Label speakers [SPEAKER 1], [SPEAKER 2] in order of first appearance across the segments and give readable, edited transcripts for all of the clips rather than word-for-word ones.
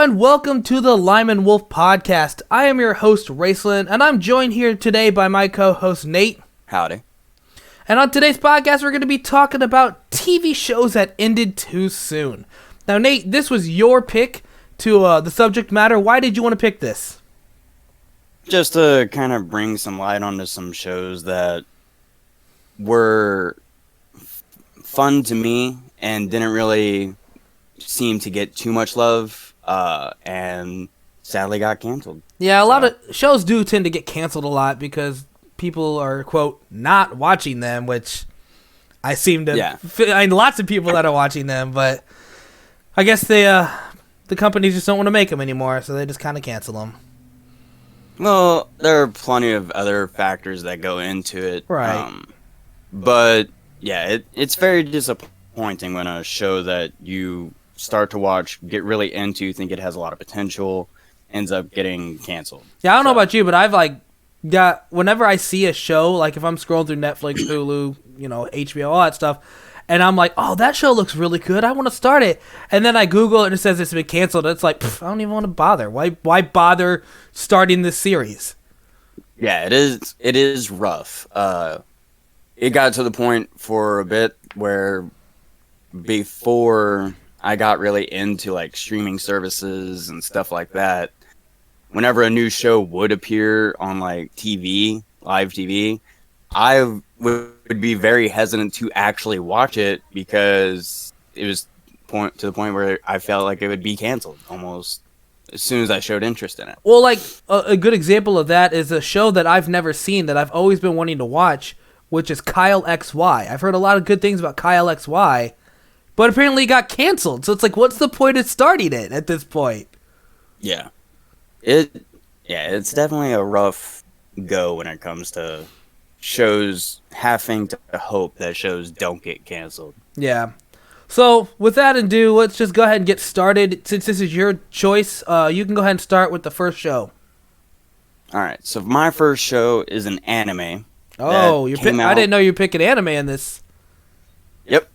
[SPEAKER 1] everyone, welcome to the Lyman Wolf Podcast. I am your host, Raceland, and I'm joined here today by my co-host, Nate.
[SPEAKER 2] Howdy.
[SPEAKER 1] And on today's podcast, we're going to be talking about TV shows that ended too soon. Now, Nate, this was your pick to the subject matter. Why did you want to pick this?
[SPEAKER 2] Just to kind of bring some light onto some shows that were fun to me and didn't really seem to get too much love, and sadly got canceled.
[SPEAKER 1] Yeah, a lot of shows do tend to get canceled a lot because people are, quote, not watching them, which I seem to... I mean, lots of people that are watching them, but I guess the companies just don't want to make them anymore, so they just kind of cancel them.
[SPEAKER 2] Well, there are plenty of other factors that go into it.
[SPEAKER 1] Right.
[SPEAKER 2] But, yeah, it's very disappointing when a show that you start to watch, get really into, think it has a lot of potential, ends up getting canceled.
[SPEAKER 1] Yeah, I don't know about you, but I've got whenever I see a show, like if I'm scrolling through Netflix, Hulu, HBO, all that stuff, and I'm like, oh, that show looks really good, I want to start it, and then I Google it and it says it's been canceled. It's like, I don't even want to bother. Why bother starting this series?
[SPEAKER 2] Yeah, it is rough. It got to the point for a bit where before I got really into like streaming services and stuff like that, whenever a new show would appear on like TV, live TV, I would be very hesitant to actually watch it because it was to the point where I felt like it would be canceled almost as soon as I showed interest in it.
[SPEAKER 1] Well, like a good example of that is a show that I've never seen that I've always been wanting to watch, which is Kyle XY. I've heard a lot of good things about Kyle XY, but apparently it got canceled. So it's like, what's the point of starting it at this point?
[SPEAKER 2] Yeah. It's definitely a rough go when it comes to shows having to hope that shows don't get canceled.
[SPEAKER 1] Yeah. So with that ado, let's just go ahead and get started. Since this is your choice, you can go ahead and start with the first show.
[SPEAKER 2] All right. So my first show is an anime.
[SPEAKER 1] Oh, I didn't know you were picking anime in this.
[SPEAKER 2] Yep.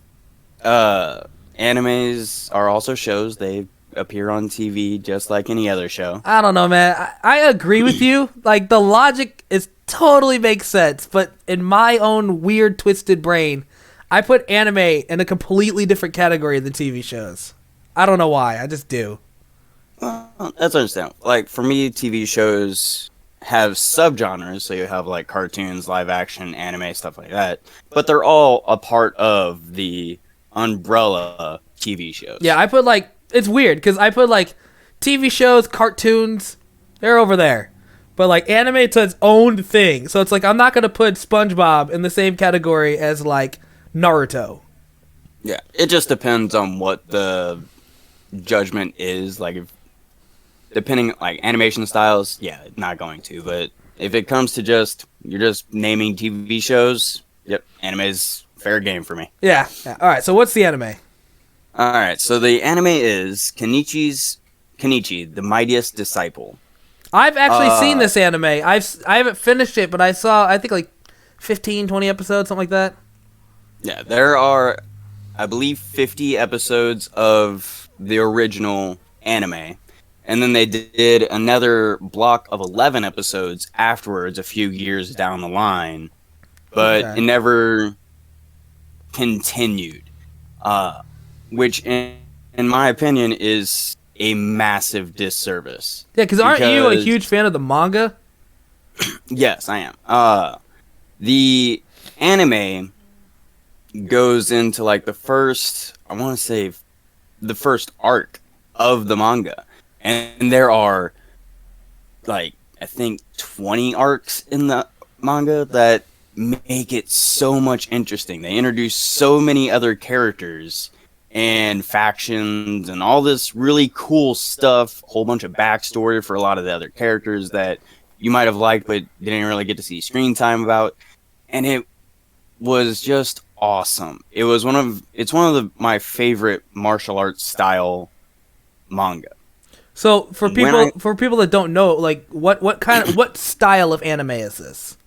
[SPEAKER 2] Animes are also shows. They appear on TV just like any other show.
[SPEAKER 1] I don't know, man. I agree with you. Like, the logic totally makes sense, but in my own weird, twisted brain, I put anime in a completely different category than TV shows. I don't know why. I just do.
[SPEAKER 2] Well, that's understandable. Like, for me, TV shows have subgenres, so you have like cartoons, live action, anime, stuff like that, but they're all a part of the umbrella TV shows.
[SPEAKER 1] Yeah, I put it's weird because I put TV shows, cartoons, they're over there, but like anime, it's its own thing. So it's like I'm not gonna put SpongeBob in the same category as like Naruto.
[SPEAKER 2] Yeah, it just depends on what the judgment is. Like, depending, like, animation styles, yeah, not going to. But if it comes to you're just naming TV shows, yep, anime is fair game for me.
[SPEAKER 1] Yeah. All right, so what's the anime?
[SPEAKER 2] All right, so the anime is Kenichi, the Mightiest Disciple.
[SPEAKER 1] I've actually seen this anime. I haven't finished it, but I saw, I think, like 15, 20 episodes, something like that.
[SPEAKER 2] Yeah, there are, I believe, 50 episodes of the original anime. And then they did another block of 11 episodes afterwards, a few years down the line. But It never continued. Which, in my opinion, is a massive disservice.
[SPEAKER 1] Yeah, because aren't you a huge fan of the manga?
[SPEAKER 2] Yes, I am. The anime goes into, like, the first arc of the manga. And there are, like, I think 20 arcs in the manga that make it so much interesting. They introduce so many other characters and factions and all this really cool stuff, a whole bunch of backstory for a lot of the other characters that you might have liked but didn't really get to see screen time about. And it was just awesome. It's one of my favorite martial arts style manga.
[SPEAKER 1] So for people that don't know, like what style of anime is this?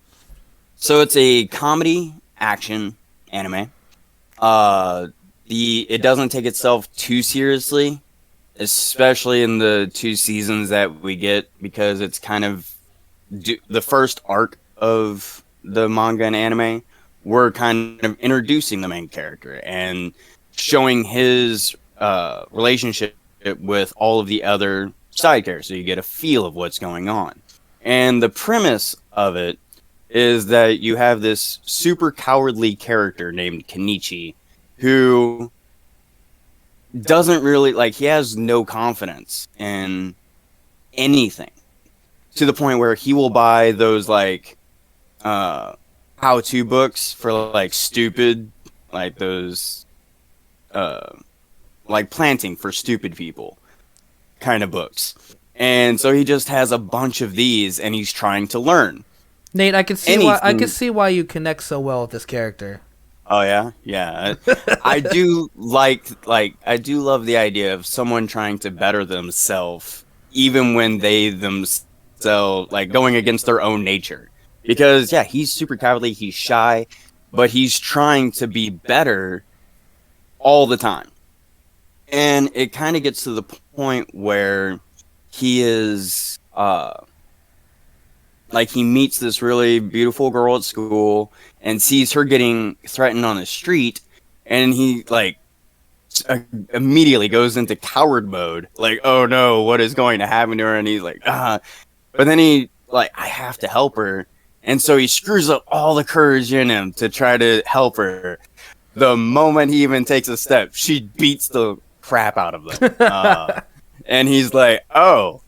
[SPEAKER 2] So it's a comedy action anime. It doesn't take itself too seriously. especially in the 2 seasons that we get, because it's kind of the first arc of the manga and anime. We're kind of introducing the main character and showing his relationship with all of the other side characters, so you get a feel of what's going on. And the premise of it is that you have this super cowardly character named Kenichi, who doesn't really, like, he has no confidence in anything, to the point where he will buy those, like, how-to books for, like, stupid, like, those, like, planting for stupid people kind of books. And so he just has a bunch of these, and he's trying to learn.
[SPEAKER 1] Nate, I can see why you connect so well with this character.
[SPEAKER 2] Oh yeah. I do I do love the idea of someone trying to better themselves, even when they themselves, like, going against their own nature. Because yeah, he's super cowardly, he's shy, but he's trying to be better all the time. And it kind of gets to the point where he is like, he meets this really beautiful girl at school and sees her getting threatened on the street, and he, like, immediately goes into coward mode, like, oh no, what is going to happen to her? And he's like, but then he, like, I have to help her, and so he screws up all the courage in him to try to help her. The moment he even takes a step, she beats the crap out of them. And he's like, oh,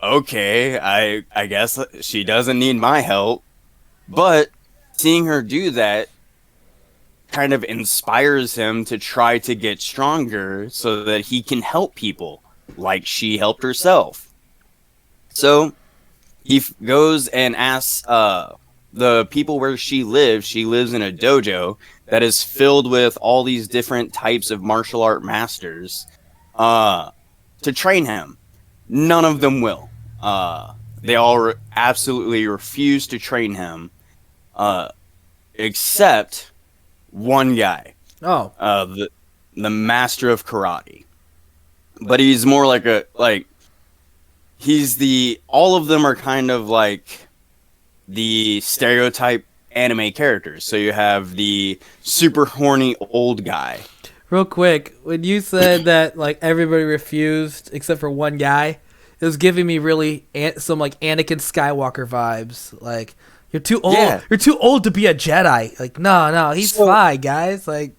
[SPEAKER 2] okay, I guess she doesn't need my help. But seeing her do that kind of inspires him to try to get stronger so that he can help people like she helped herself. So he goes and asks the people where she lives. She lives in a dojo that is filled with all these different types of martial art masters to train him. None of them will. They all absolutely refuse to train him, except one guy.
[SPEAKER 1] Oh.
[SPEAKER 2] The master of karate. But he's more like all of them are kind of like the stereotype anime characters. So you have the super horny old guy.
[SPEAKER 1] Real quick, when you said that, like, everybody refused except for one guy, it was giving me really some, like, Anakin Skywalker vibes. Like, you're too old. Yeah. You're too old to be a Jedi. Like, no, he's fine, guys. Like,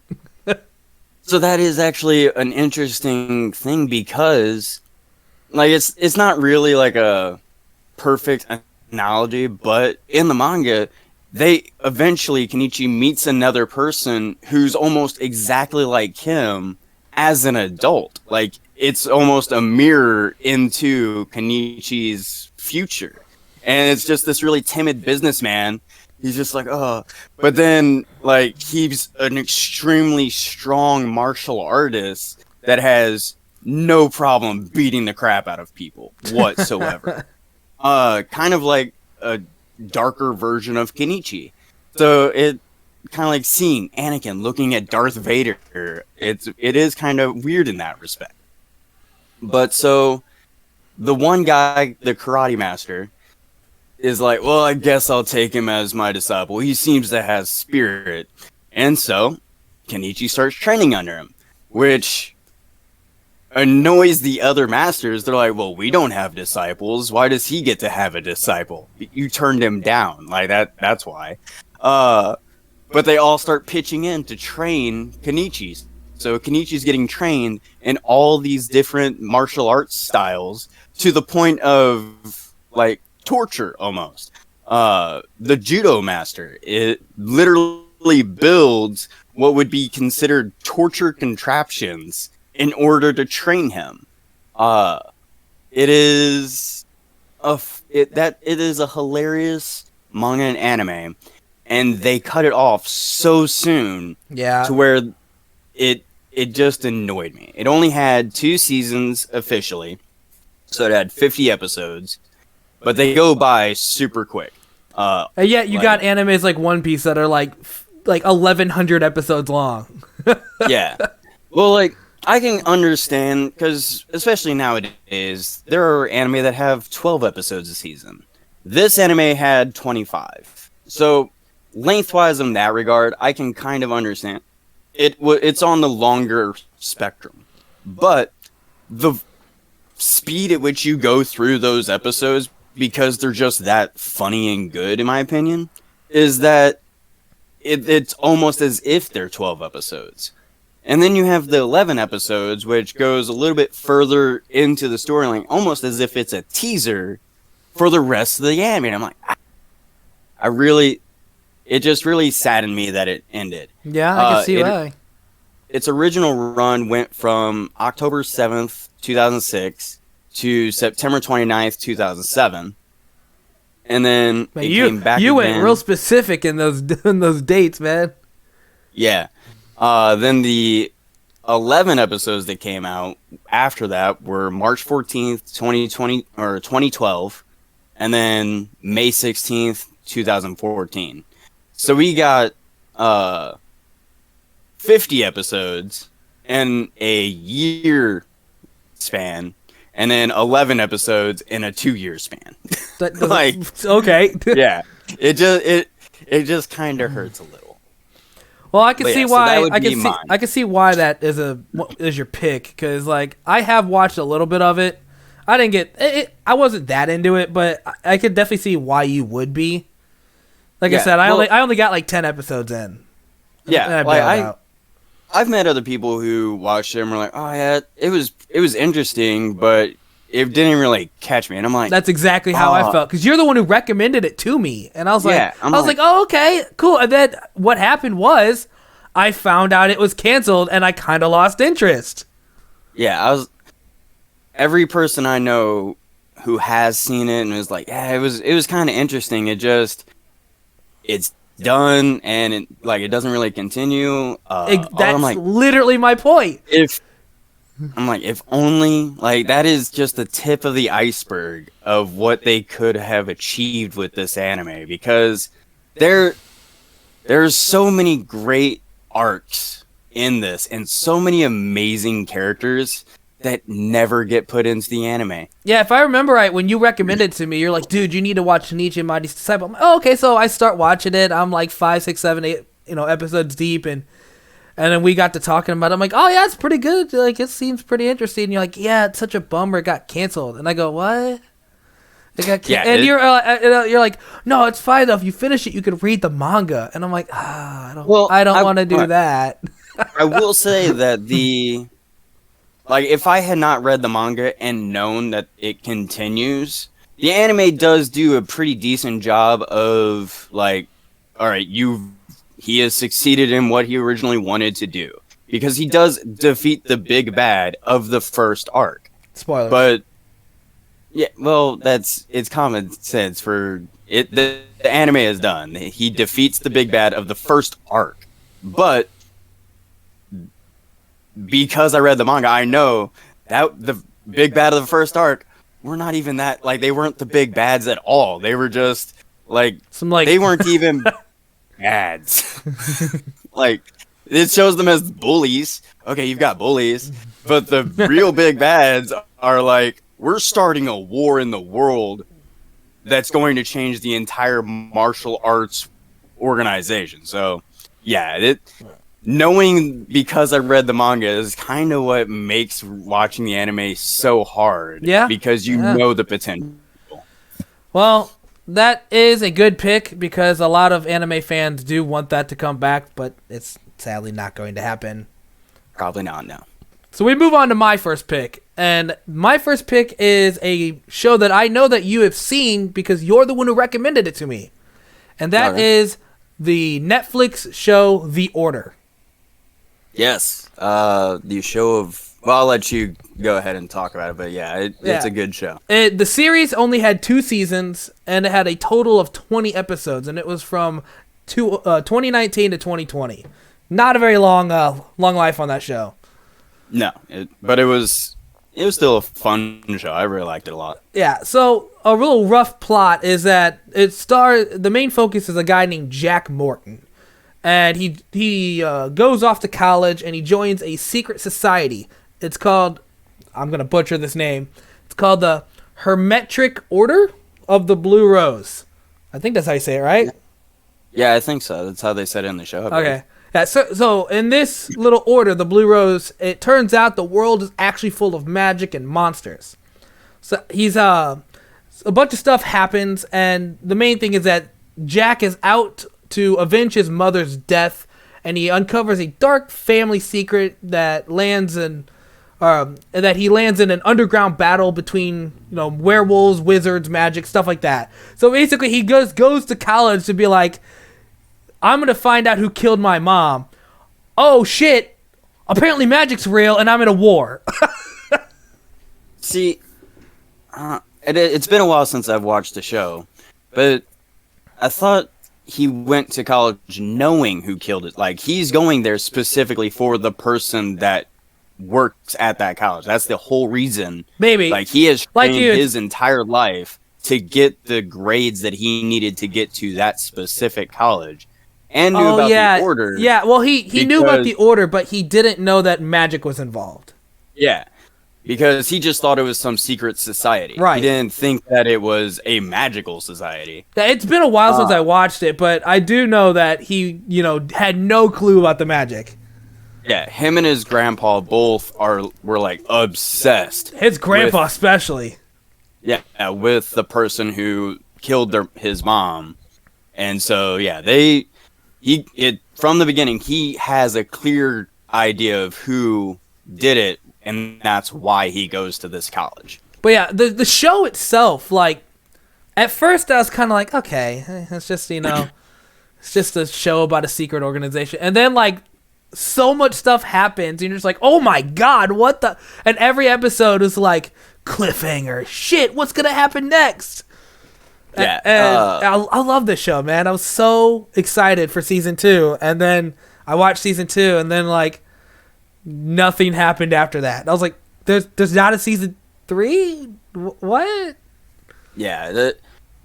[SPEAKER 2] so that is actually an interesting thing, because, like, it's not really like a perfect analogy, but in the manga, they eventually, Kenichi meets another person who's almost exactly like him as an adult. Like, it's almost a mirror into Kenichi's future. And it's just this really timid businessman. He's just like, oh. But then, like, he's an extremely strong martial artist that has no problem beating the crap out of people whatsoever. Kind of like a darker version of Kenichi. So it kind of like seeing Anakin looking at Darth Vader. It is kind of weird in that respect. But so the one guy, the karate master, is like, well, I guess I'll take him as my disciple. He seems to have spirit. And so Kenichi starts training under him, which annoys the other masters. They're like, well, we don't have disciples. Why does he get to have a disciple? You turned him down. Like, that's why. But they all start pitching in to train Kenichi. So Kenichi's getting trained in all these different martial arts styles to the point of, like, torture almost. The judo master, it literally builds what would be considered torture contraptions in order to train him. It is a hilarious manga and anime, and they cut it off so soon.
[SPEAKER 1] Yeah.
[SPEAKER 2] To where it just annoyed me. It only had 2 seasons officially, so it had 50 episodes, but they go by super quick.
[SPEAKER 1] And yet you got animes like One Piece that are like 1,100 episodes long.
[SPEAKER 2] Yeah. Well, like, I can understand, because especially nowadays, there are anime that have 12 episodes a season. This anime had 25. So, lengthwise in that regard, I can kind of understand. It's on the longer spectrum. But the speed at which you go through those episodes, because they're just that funny and good, in my opinion, is that it's almost as if they're 12 episodes. And then you have the 11 episodes, which goes a little bit further into the storyline, almost as if it's a teaser for the rest of the anime. And I'm like, it just really saddened me that it ended.
[SPEAKER 1] Yeah, I can see why.
[SPEAKER 2] Its original run went from October 7th, 2006 to September 29th, 2007. And then it came back
[SPEAKER 1] You
[SPEAKER 2] again.
[SPEAKER 1] went real specific in those dates, man.
[SPEAKER 2] Yeah. Then the 11 episodes that came out after that were March 14th, 2012, and then May 16th, 2014. So we got 50 episodes in a year span, and then 11 episodes in a 2-year span.
[SPEAKER 1] Okay.
[SPEAKER 2] Yeah. It just kind of hurts a little.
[SPEAKER 1] Well, I can see why.
[SPEAKER 2] I
[SPEAKER 1] can see why that is your pick, because like I have watched a little bit of it. I didn't get it. I wasn't that into it, but I could definitely see why you would be. Like I said, I only got like 10 episodes in.
[SPEAKER 2] Yeah, I've met other people who watched it and were like, "Oh yeah, it was interesting, but it didn't really catch me." And I'm like,
[SPEAKER 1] "That's exactly how I felt," because you're the one who recommended it to me, and I was like, "Oh, okay, cool." And then what happened was, I found out it was canceled, and I kind of lost interest.
[SPEAKER 2] Yeah, every person I know who has seen it and was like, "Yeah, it was kind of interesting. It's done, and it doesn't really continue."
[SPEAKER 1] That's literally my point.
[SPEAKER 2] If only, that is just the tip of the iceberg of what they could have achieved with this anime, because there's so many great arcs in this and so many amazing characters that never get put into the anime.
[SPEAKER 1] Yeah, if I remember right, when you recommended it to me, you're like, "Dude, you need to watch Nietzsche and Mighty Disciple." I'm like, "Oh, okay." So I start watching it. I'm like 5, 6, 7, 8, episodes deep, and then we got to talking about it. I'm like, "Oh yeah, it's pretty good. Like, it seems pretty interesting." And you're like, "Yeah, it's such a bummer it got canceled." And I go, "What?" It got and you're like, "No, it's fine though. If you finish it, you can read the manga." And I'm like, I don't want to do that.
[SPEAKER 2] I will say that if I had not read the manga and known that it continues, the anime does do a pretty decent job of all right, he has succeeded in what he originally wanted to do, because he does defeat the big bad of the first arc.
[SPEAKER 1] Spoiler.
[SPEAKER 2] But yeah, well, it's common sense for it. The anime is done. He defeats the big bad of the first arc, but because I read the manga, I know that the big bad of the first arc were not even that, they weren't the big bads at all. They were just they weren't even bads. It shows them as bullies. Okay, you've got bullies, but the real big bads are we're starting a war in the world that's going to change the entire martial arts organization. So, yeah, knowing, because I read the manga, is kind of what makes watching the anime so hard.
[SPEAKER 1] Yeah.
[SPEAKER 2] Because you know the potential.
[SPEAKER 1] Well, that is a good pick, because a lot of anime fans do want that to come back, but it's sadly not going to happen.
[SPEAKER 2] Probably not, no.
[SPEAKER 1] So we move on to my first pick. And my first pick is a show that I know that you have seen, because you're the one who recommended it to me. And that is the Netflix show The Order.
[SPEAKER 2] Yes, the show of... Well, I'll let you go ahead and talk about it, but it's a good show.
[SPEAKER 1] The series only had 2 seasons, and it had a total of 20 episodes, and it was from 2019 to 2020. Not a very long life on that show.
[SPEAKER 2] No, but it was still a fun show. I really liked it a lot.
[SPEAKER 1] Yeah, so a real rough plot is that the main focus is a guy named Jack Morton. and he goes off to college and he joins a secret society. It's called, I'm gonna butcher this name. It's called the Hermetic Order of the Blue Rose. I think that's how you say it, right?
[SPEAKER 2] Yeah, I think so. That's how they said it in the show.
[SPEAKER 1] Okay. Yeah, so in this little order, the Blue Rose, it turns out the world is actually full of magic and monsters. So he's a bunch of stuff happens, and the main thing is that Jack is out to avenge his mother's death, and he uncovers a dark family secret that lands in an underground battle between werewolves, wizards, magic, stuff like that. So basically, he goes to college to be like, I'm going to find out who killed my mom. Oh, shit. Apparently magic's real, and I'm in a war.
[SPEAKER 2] See, it's been a while since I've watched the show, but I thought he went to college knowing who killed it. Like, he's going there specifically for the person that works at that college. That's the whole reason.
[SPEAKER 1] Maybe.
[SPEAKER 2] Like, he has trained his entire life to get the grades that he needed to get to that specific college. And knew about the order.
[SPEAKER 1] Yeah, well, he knew about the order, but he didn't know that magic was involved.
[SPEAKER 2] Yeah, because he just thought it was some secret society.
[SPEAKER 1] Right.
[SPEAKER 2] He didn't think that it was a magical society.
[SPEAKER 1] It's been a while since I watched it, but I do know that he, had no clue about the magic.
[SPEAKER 2] Yeah, him and his grandpa both were like obsessed.
[SPEAKER 1] His grandpa especially.
[SPEAKER 2] Yeah, with the person who killed his mom. And so, yeah, from the beginning, he has a clear idea of who did it, and that's why he goes to this college.
[SPEAKER 1] But yeah, the show itself, like, at first I was kind of like, okay, it's just, it's just a show about a secret organization. And then, like, so much stuff happens, and you're just like, oh my god, what the... And every episode is like, cliffhanger, shit, what's gonna happen next?
[SPEAKER 2] Yeah,
[SPEAKER 1] I love this show, man. I was so excited for season 2, and then I watched season 2, and then like nothing happened after that. And I was like, "There's not a season 3? What?"
[SPEAKER 2] Yeah,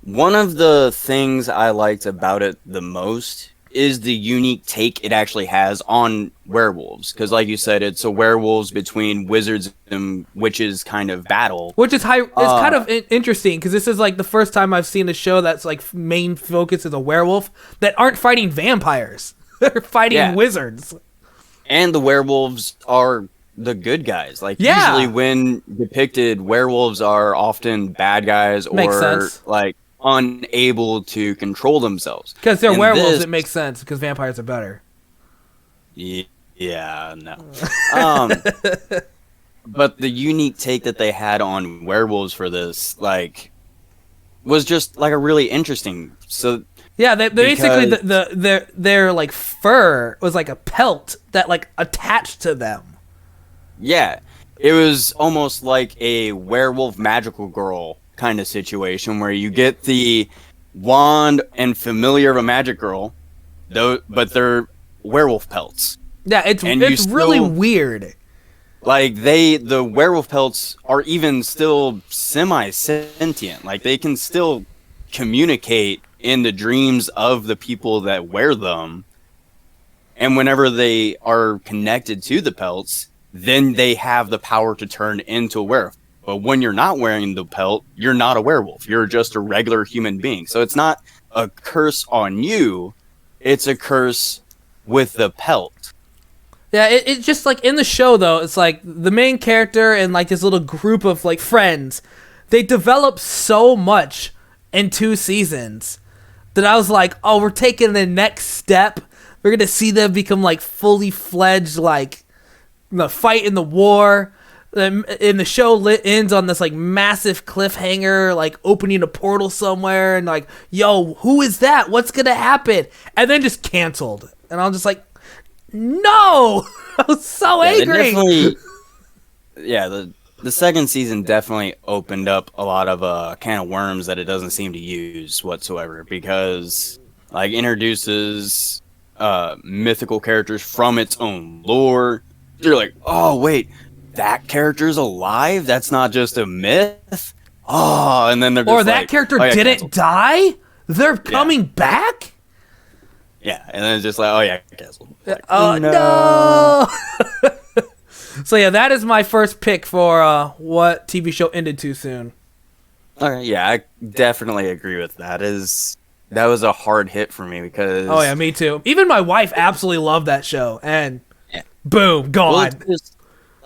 [SPEAKER 2] one of the things I liked about it the most is the unique take it actually has on werewolves. Because, like you said, it's a werewolves between wizards and witches kind of battle.
[SPEAKER 1] Which is it's kind of interesting, because this is like the first time I've seen a show that's like main focus is a werewolf that aren't fighting vampires. They're fighting wizards.
[SPEAKER 2] And the werewolves are the good guys. Like, usually when depicted, werewolves are often bad guys or like unable to control themselves.
[SPEAKER 1] Because they're werewolves, it makes sense, because vampires are better.
[SPEAKER 2] Yeah, no. But the unique take that they had on werewolves for this, like, was just like a really interesting. So
[SPEAKER 1] yeah, they basically their like fur was like a pelt that like attached to them.
[SPEAKER 2] Yeah, it was almost like a werewolf magical girl kind of situation where you get the wand and familiar of a magic girl, but they're werewolf pelts.
[SPEAKER 1] Yeah, it's really weird.
[SPEAKER 2] Like, the werewolf pelts are even still semi-sentient. Like, they can still communicate in the dreams of the people that wear them. And whenever they are connected to the pelts, then they have the power to turn into a werewolf. But when you're not wearing the pelt, you're not a werewolf. You're just a regular human being. So it's not a curse on you. It's a curse with the pelt.
[SPEAKER 1] Yeah, it's just like in the show, though, it's like the main character and like his little group of like friends, they develop so much in 2 seasons that I was like, oh, we're taking the next step. We're going to see them become like fully fledged, like, fight in the war. And the show ends on this like massive cliffhanger, like opening a portal somewhere, and like, yo, who is that? What's gonna happen? And then just canceled. And I'm just like, no! I was so angry.
[SPEAKER 2] The second season definitely opened up a lot of a can of worms that it doesn't seem to use whatsoever, because like introduces mythical characters from its own lore. You're like, oh wait, that character's alive? That's not just a myth? Oh, and then they're just
[SPEAKER 1] that character didn't die? They're coming back?
[SPEAKER 2] Yeah, and then it's just like, oh yeah, canceled. Like,
[SPEAKER 1] Oh no! So yeah, that is my first pick for what TV show ended too soon.
[SPEAKER 2] Okay, yeah, I definitely agree with that. That was a hard hit for me because
[SPEAKER 1] Oh yeah, me too. Even my wife absolutely loved that show, and
[SPEAKER 2] yeah.
[SPEAKER 1] boom,
[SPEAKER 2] Well,
[SPEAKER 1] gone.
[SPEAKER 2] it's just,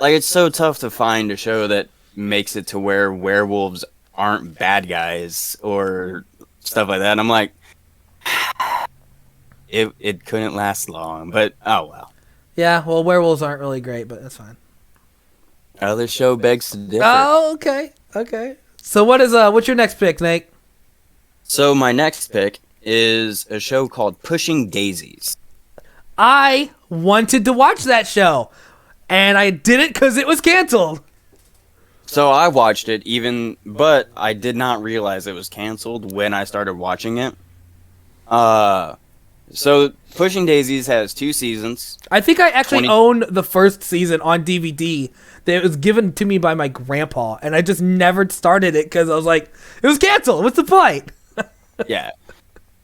[SPEAKER 2] like it's so tough to find a show that makes it to where werewolves aren't bad guys or stuff like that. And I'm like, it couldn't last long, but oh well.
[SPEAKER 1] Yeah, well, werewolves aren't really great, but that's fine.
[SPEAKER 2] Other show begs to differ.
[SPEAKER 1] Oh, okay. So what's your next pick, Nate?
[SPEAKER 2] So my next pick is a show called Pushing Daisies.
[SPEAKER 1] I wanted to watch that show, and I didn't because it was canceled.
[SPEAKER 2] So I watched it but I did not realize it was canceled when I started watching it. So Pushing Daisies has 2 seasons.
[SPEAKER 1] I think I actually own the first season on DVD. That was given to me by my grandpa, and I just never started it because I was like, it was canceled. What's the point?
[SPEAKER 2] Yeah.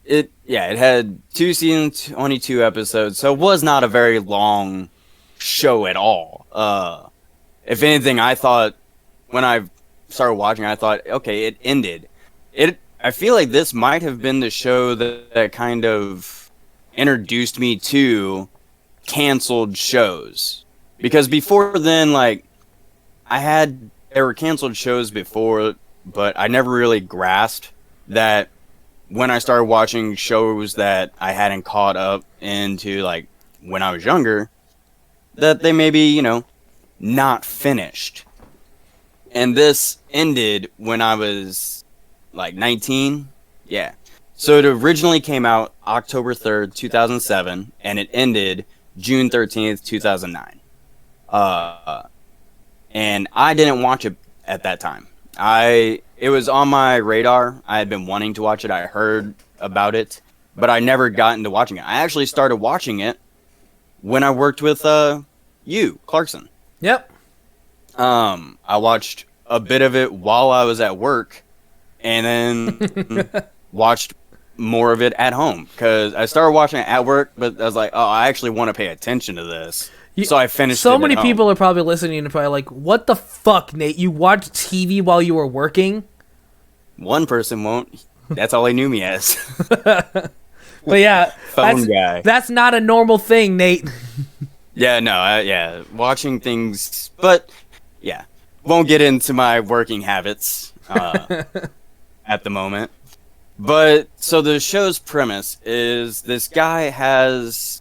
[SPEAKER 2] It had 2 seasons, 22 episodes, so it was not a very long show at all. If anything, I thought when I started watching, I thought, okay, it ended. I feel like this might have been the show that kind of introduced me to canceled shows. Because before then, like, there were canceled shows before, but I never really grasped that when I started watching shows that I hadn't caught up into, like, when I was younger, that they may be, not finished. And this ended when I was, like, 19. Yeah. So it originally came out October 3rd, 2007, and it ended June 13th, 2009. And I didn't watch it at that time. It was on my radar. I had been wanting to watch it. I heard about it, but I never got into watching it. I actually started watching it when I worked with you, Clarkson.
[SPEAKER 1] Yep.
[SPEAKER 2] I watched a bit of it while I was at work, and then watched more of it at home because I started watching it at work, but I was like, oh, I actually want to pay attention to this. So I finished.
[SPEAKER 1] So many people are probably listening and probably like, "What the fuck, Nate? You watched TV while you were working?"
[SPEAKER 2] One person won't. That's all they knew me as.
[SPEAKER 1] But yeah,
[SPEAKER 2] phone guy.
[SPEAKER 1] That's not a normal thing, Nate.
[SPEAKER 2] Yeah, no, watching things, but yeah, won't get into my working habits at the moment. But so the show's premise is this guy has,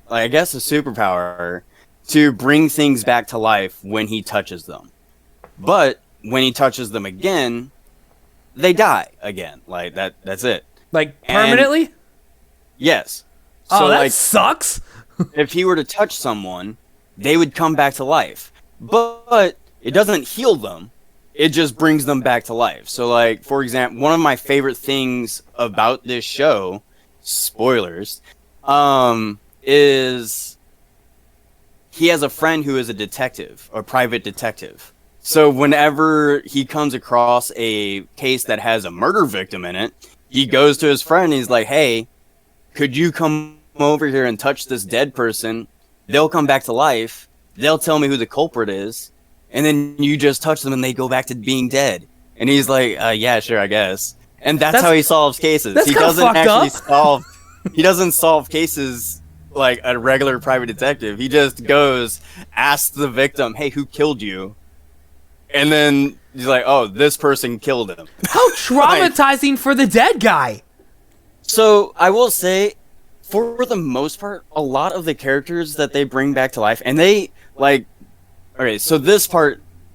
[SPEAKER 2] I guess, a superpower to bring things back to life when he touches them. But when he touches them again, they die again. Like that's it.
[SPEAKER 1] Like permanently?
[SPEAKER 2] And, yes.
[SPEAKER 1] So that sucks.
[SPEAKER 2] If he were to touch someone, they would come back to life. But it doesn't heal them. It just brings them back to life. So, like, for example, one of my favorite things about this show, spoilers, is he has a friend who is a detective, a private detective. So whenever he comes across a case that has a murder victim in it, he goes to his friend and he's like, hey, could you come over here and touch this dead person? They'll come back to life. They'll tell me who the culprit is. And then you just touch them and they go back to being dead. And he's like, yeah, sure, I guess. And that's how he solves cases. He doesn't actually solve. He doesn't solve cases like a regular private detective. He just goes, asks the victim, hey, who killed you? And then he's like, oh, this person killed him.
[SPEAKER 1] How traumatizing for the dead guy.
[SPEAKER 2] So I will say, for the most part, a lot of the characters that they bring back to life, and they, like, okay, so this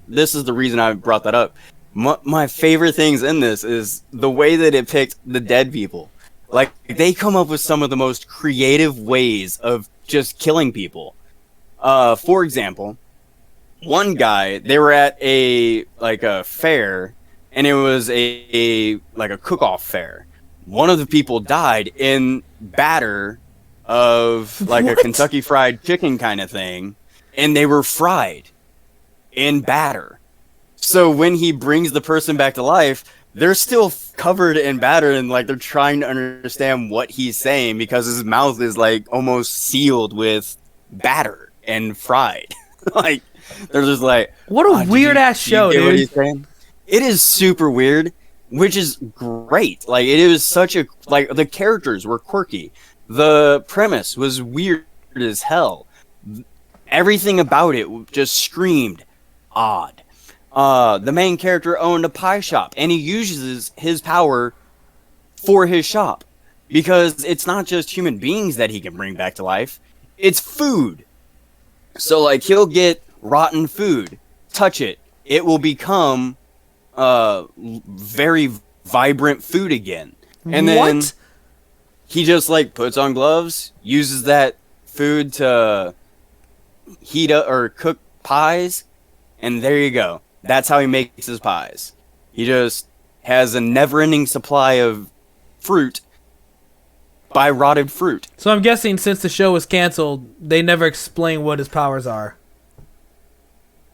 [SPEAKER 2] is the reason I brought that up. My favorite things in this is the way that it picked the dead people. Like, they come up with some of the most creative ways of just killing people. For example, one guy, they were at a fair, and it was a cook-off fair. One of the people died in batter of like a Kentucky Fried Chicken kind of thing, and they were fried in batter. So when he brings the person back to life, they're still covered in batter, and like they're trying to understand what he's saying because his mouth is like almost sealed with batter and fried. Like they're just like,
[SPEAKER 1] what a weird ass show,
[SPEAKER 2] dude. What
[SPEAKER 1] dude.
[SPEAKER 2] he's saying? It is super weird, which is great. Like it was such a like the characters were quirky, the premise was weird as hell. Everything about it just screamed odd. The main character owned a pie shop, and he uses his power for his shop because it's not just human beings that he can bring back to life, it's food. So like he'll get rotten food, touch it, it will become very vibrant food again. And then he just like puts on gloves, uses that food to heat up or cook pies, and there you go. That's how he makes his pies. He just has a never-ending supply of fruit by rotted fruit.
[SPEAKER 1] So I'm guessing since the show was canceled, they never explain what his powers are.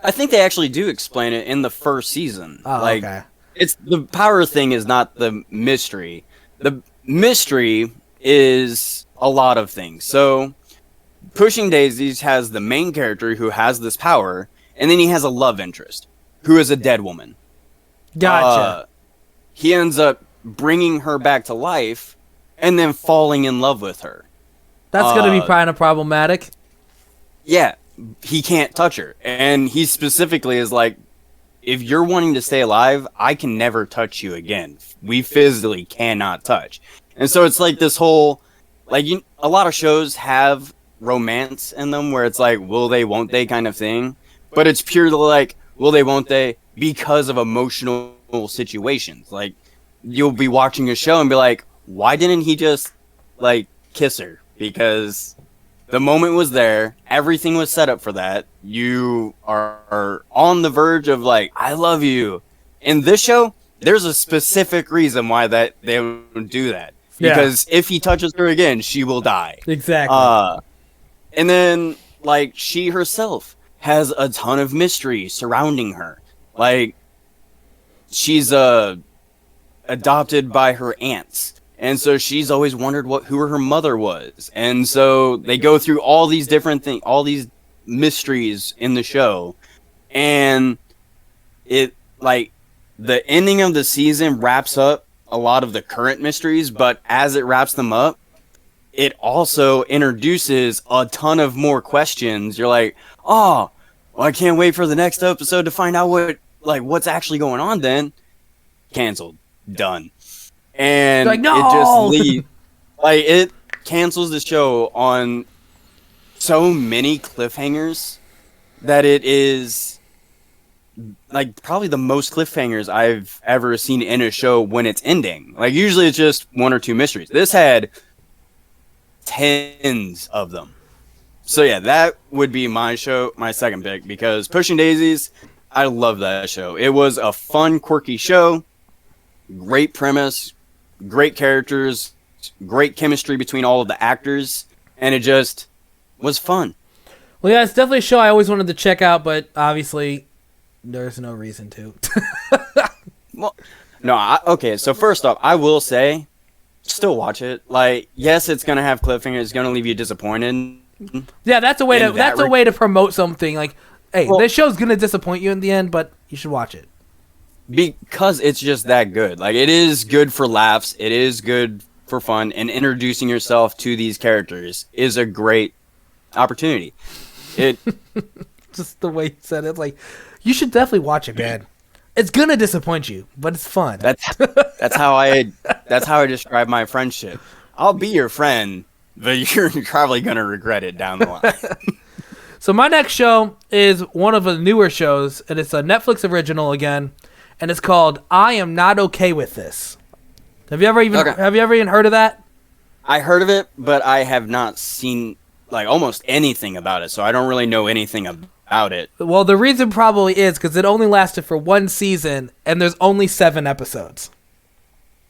[SPEAKER 2] I think they actually do explain it in the first season.
[SPEAKER 1] Oh,
[SPEAKER 2] like,
[SPEAKER 1] okay.
[SPEAKER 2] It's the power thing is not the mystery. The mystery is a lot of things. So, Pushing Daisies has the main character who has this power, and then he has a love interest who is a dead woman.
[SPEAKER 1] Gotcha.
[SPEAKER 2] He ends up bringing her back to life and then falling in love with her.
[SPEAKER 1] That's going to be kind of problematic.
[SPEAKER 2] Yeah, he can't touch her. And he specifically is like, if you're wanting to stay alive, I can never touch you again. We physically cannot touch. And so it's like this whole, like, a lot of shows have romance in them where it's like, will they, won't they kind of thing. But it's purely like, will they, won't they, because of emotional situations. Like, you'll be watching a show and be like, why didn't he just, like, kiss her? Because the moment was there, everything was set up for that. You are on the verge of, like, I love you. In this show, there's a specific reason why that they would do that. Because if he touches her again, she will die.
[SPEAKER 1] Exactly.
[SPEAKER 2] And then, like, she herself has a ton of mystery surrounding her. Like, she's adopted by her aunts. And so she's always wondered who her mother was. And so they go through all these different things, all these mysteries in the show. And it, like, the ending of the season wraps up a lot of the current mysteries, but as it wraps them up, it also introduces a ton of more questions. You're like, oh, well, I can't wait for the next episode to find out what's actually going on then. Canceled. Done. And
[SPEAKER 1] like, no!
[SPEAKER 2] It just leaves. Like, it cancels the show on so many cliffhangers that it is, like, probably the most cliffhangers I've ever seen in a show when it's ending. Like, usually it's just one or two mysteries. This had tens of them. So yeah, that would be my second pick, because Pushing Daisies, I love that show. It was a fun, quirky show, great premise, great characters, great chemistry between all of the actors, and it just was fun.
[SPEAKER 1] Well, yeah, it's definitely a show I always wanted to check out, but obviously there's no reason to.
[SPEAKER 2] Well, no, okay, so first off, I will say, still watch it. Like, yes, it's gonna have cliffhangers, it's gonna leave you disappointed.
[SPEAKER 1] Yeah, that's a way to promote something. Like, hey, this show's gonna disappoint you in the end, but you should watch it
[SPEAKER 2] because it's just that good. Like, it is good for laughs, it is good for fun, and introducing yourself to these characters is a great opportunity. It
[SPEAKER 1] just the way you said it, like, you should definitely watch it, man. It's gonna disappoint you, but it's fun.
[SPEAKER 2] That's how I describe my friendship. I'll be your friend, but you're probably gonna regret it down the line.
[SPEAKER 1] So my next show is one of the newer shows, and it's a Netflix original again, and it's called I Am Not Okay With This. Have you ever even heard of that?
[SPEAKER 2] I heard of it, but I have not seen like almost anything about it, so I don't really know anything about it.
[SPEAKER 1] Well, the reason probably is because it only lasted for one season, and there's only 7 episodes.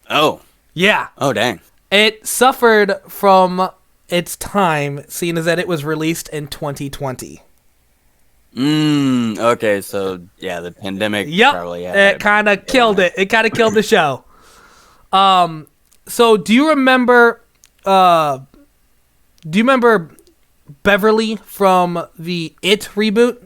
[SPEAKER 2] Oh.
[SPEAKER 1] Yeah.
[SPEAKER 2] Oh, dang.
[SPEAKER 1] It suffered from its time, seeing as that it was released in 2020.
[SPEAKER 2] Okay, so yeah, the pandemic
[SPEAKER 1] Yep,
[SPEAKER 2] probably had
[SPEAKER 1] it kind of killed it. It kind of killed the show. So do you remember? Do you remember Beverly from the It reboot?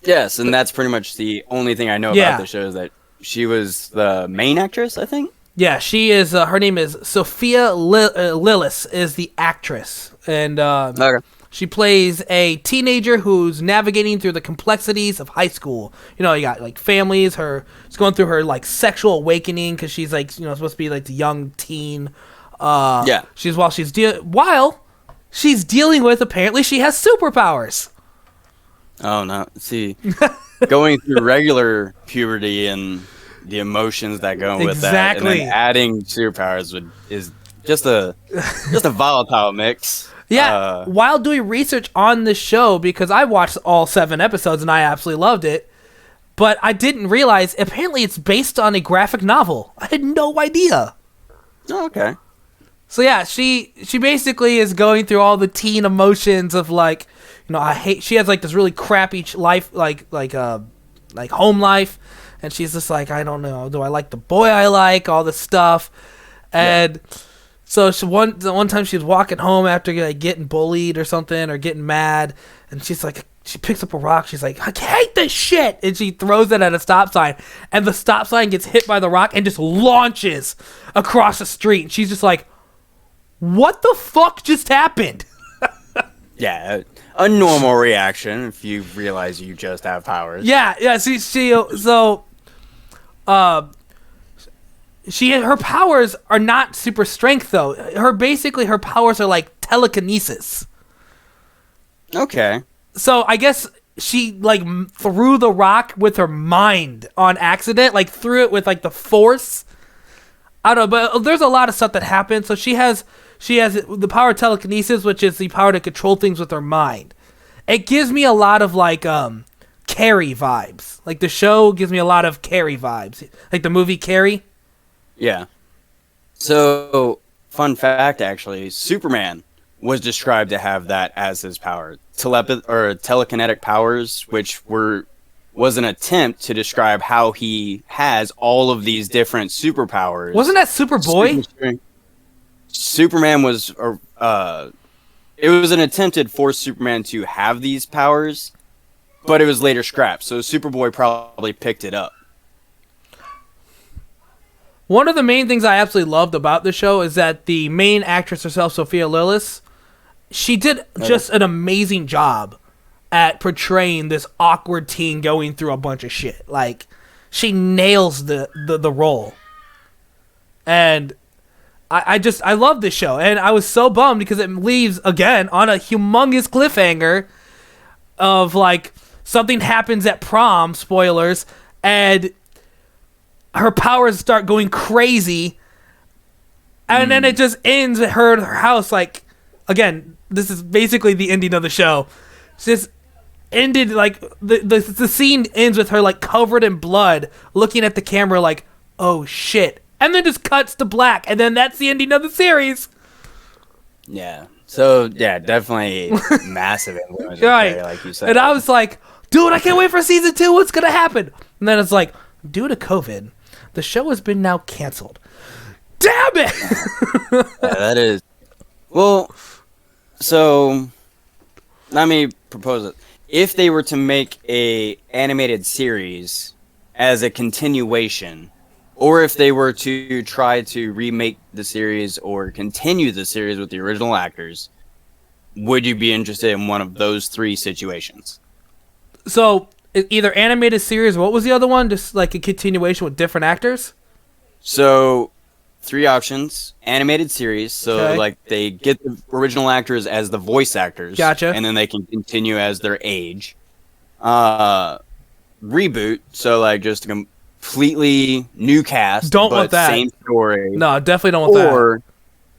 [SPEAKER 2] Yes, and that's pretty much the only thing I know
[SPEAKER 1] Yeah.
[SPEAKER 2] about the show is that she was the main actress, I think.
[SPEAKER 1] Yeah, she is. Her name is Sophia Lillis. Is the actress, and
[SPEAKER 2] Okay.
[SPEAKER 1] she plays a teenager who's navigating through the complexities of high school. You know, you got like families. She's going through her like sexual awakening because she's like supposed to be like the young teen.
[SPEAKER 2] Yeah.
[SPEAKER 1] While she's dealing with, apparently she has superpowers.
[SPEAKER 2] Oh no! See, going through regular puberty and the emotions that go with that, and
[SPEAKER 1] Exactly.
[SPEAKER 2] then adding superpowers is just a volatile mix.
[SPEAKER 1] Yeah, while doing research on the show, because I watched all 7 episodes and I absolutely loved it, but I didn't realize apparently it's based on a graphic novel. I had no idea.
[SPEAKER 2] Oh, okay.
[SPEAKER 1] So yeah, she basically is going through all the teen emotions of like, I hate. She has like this really crappy life, like home life, and she's just like, I don't know, do I like the boy I like, all this stuff, and. Yeah. So one time she was walking home after like getting bullied or something or getting mad, and she's like, she picks up a rock. She's like, I hate this shit, and she throws it at a stop sign, and the stop sign gets hit by the rock and just launches across the street. And she's just like, what the fuck just happened?
[SPEAKER 2] Yeah, a normal reaction if you realize you just have powers.
[SPEAKER 1] Yeah. Her powers are not super strength though. Her powers are like telekinesis.
[SPEAKER 2] Okay.
[SPEAKER 1] So I guess she like threw the rock with her mind on accident, like threw it with like the force. I don't know, but there's a lot of stuff that happens. So she has the power of telekinesis, which is the power to control things with her mind. It gives me a lot of like Carrie vibes. Like the show gives me a lot of Carrie vibes, like the movie Carrie.
[SPEAKER 2] Yeah. So, fun fact, actually, Superman was described to have that as his power. Telekinetic powers, which was an attempt to describe how he has all of these different superpowers.
[SPEAKER 1] Wasn't that Superboy?
[SPEAKER 2] Superman was... it was an attempted for Superman to have these powers, but it was later scrapped, so Superboy probably picked it up.
[SPEAKER 1] One of the main things I absolutely loved about the show is that the main actress herself, Sophia Lillis, she did just an amazing job at portraying this awkward teen going through a bunch of shit. Like, she nails the role. And I love this show. And I was so bummed because it leaves, again, on a humongous cliffhanger of, like, something happens at prom, spoilers, and her powers start going crazy, and then it just ends at her at her house. Like, again, this is basically the ending of the show. It's just ended like the scene ends with her like covered in blood, looking at the camera like, oh shit, and then just cuts to black, and then that's the ending of the series.
[SPEAKER 2] Yeah. So yeah, definitely massive influence,
[SPEAKER 1] Right,
[SPEAKER 2] like you said.
[SPEAKER 1] And I was like, dude, I can't wait for season 2. What's gonna happen? And then it's like, due to COVID, the show has been now canceled. Damn it!
[SPEAKER 2] Yeah, that is. Well, so let me propose it. If they were to make a animated series as a continuation, or if they were to try to remake the series or continue the series with the original actors, would you be interested in one of those 3 situations?
[SPEAKER 1] So, either animated series, what was the other one? Just like a continuation with different actors?
[SPEAKER 2] So, 3 options. Animated series, so
[SPEAKER 1] Okay.
[SPEAKER 2] like they get the original actors as the voice actors.
[SPEAKER 1] Gotcha.
[SPEAKER 2] And then they can continue as their age. Reboot, so like just a completely new cast.
[SPEAKER 1] Don't
[SPEAKER 2] but
[SPEAKER 1] want that.
[SPEAKER 2] Same story.
[SPEAKER 1] No, definitely don't want that.
[SPEAKER 2] Or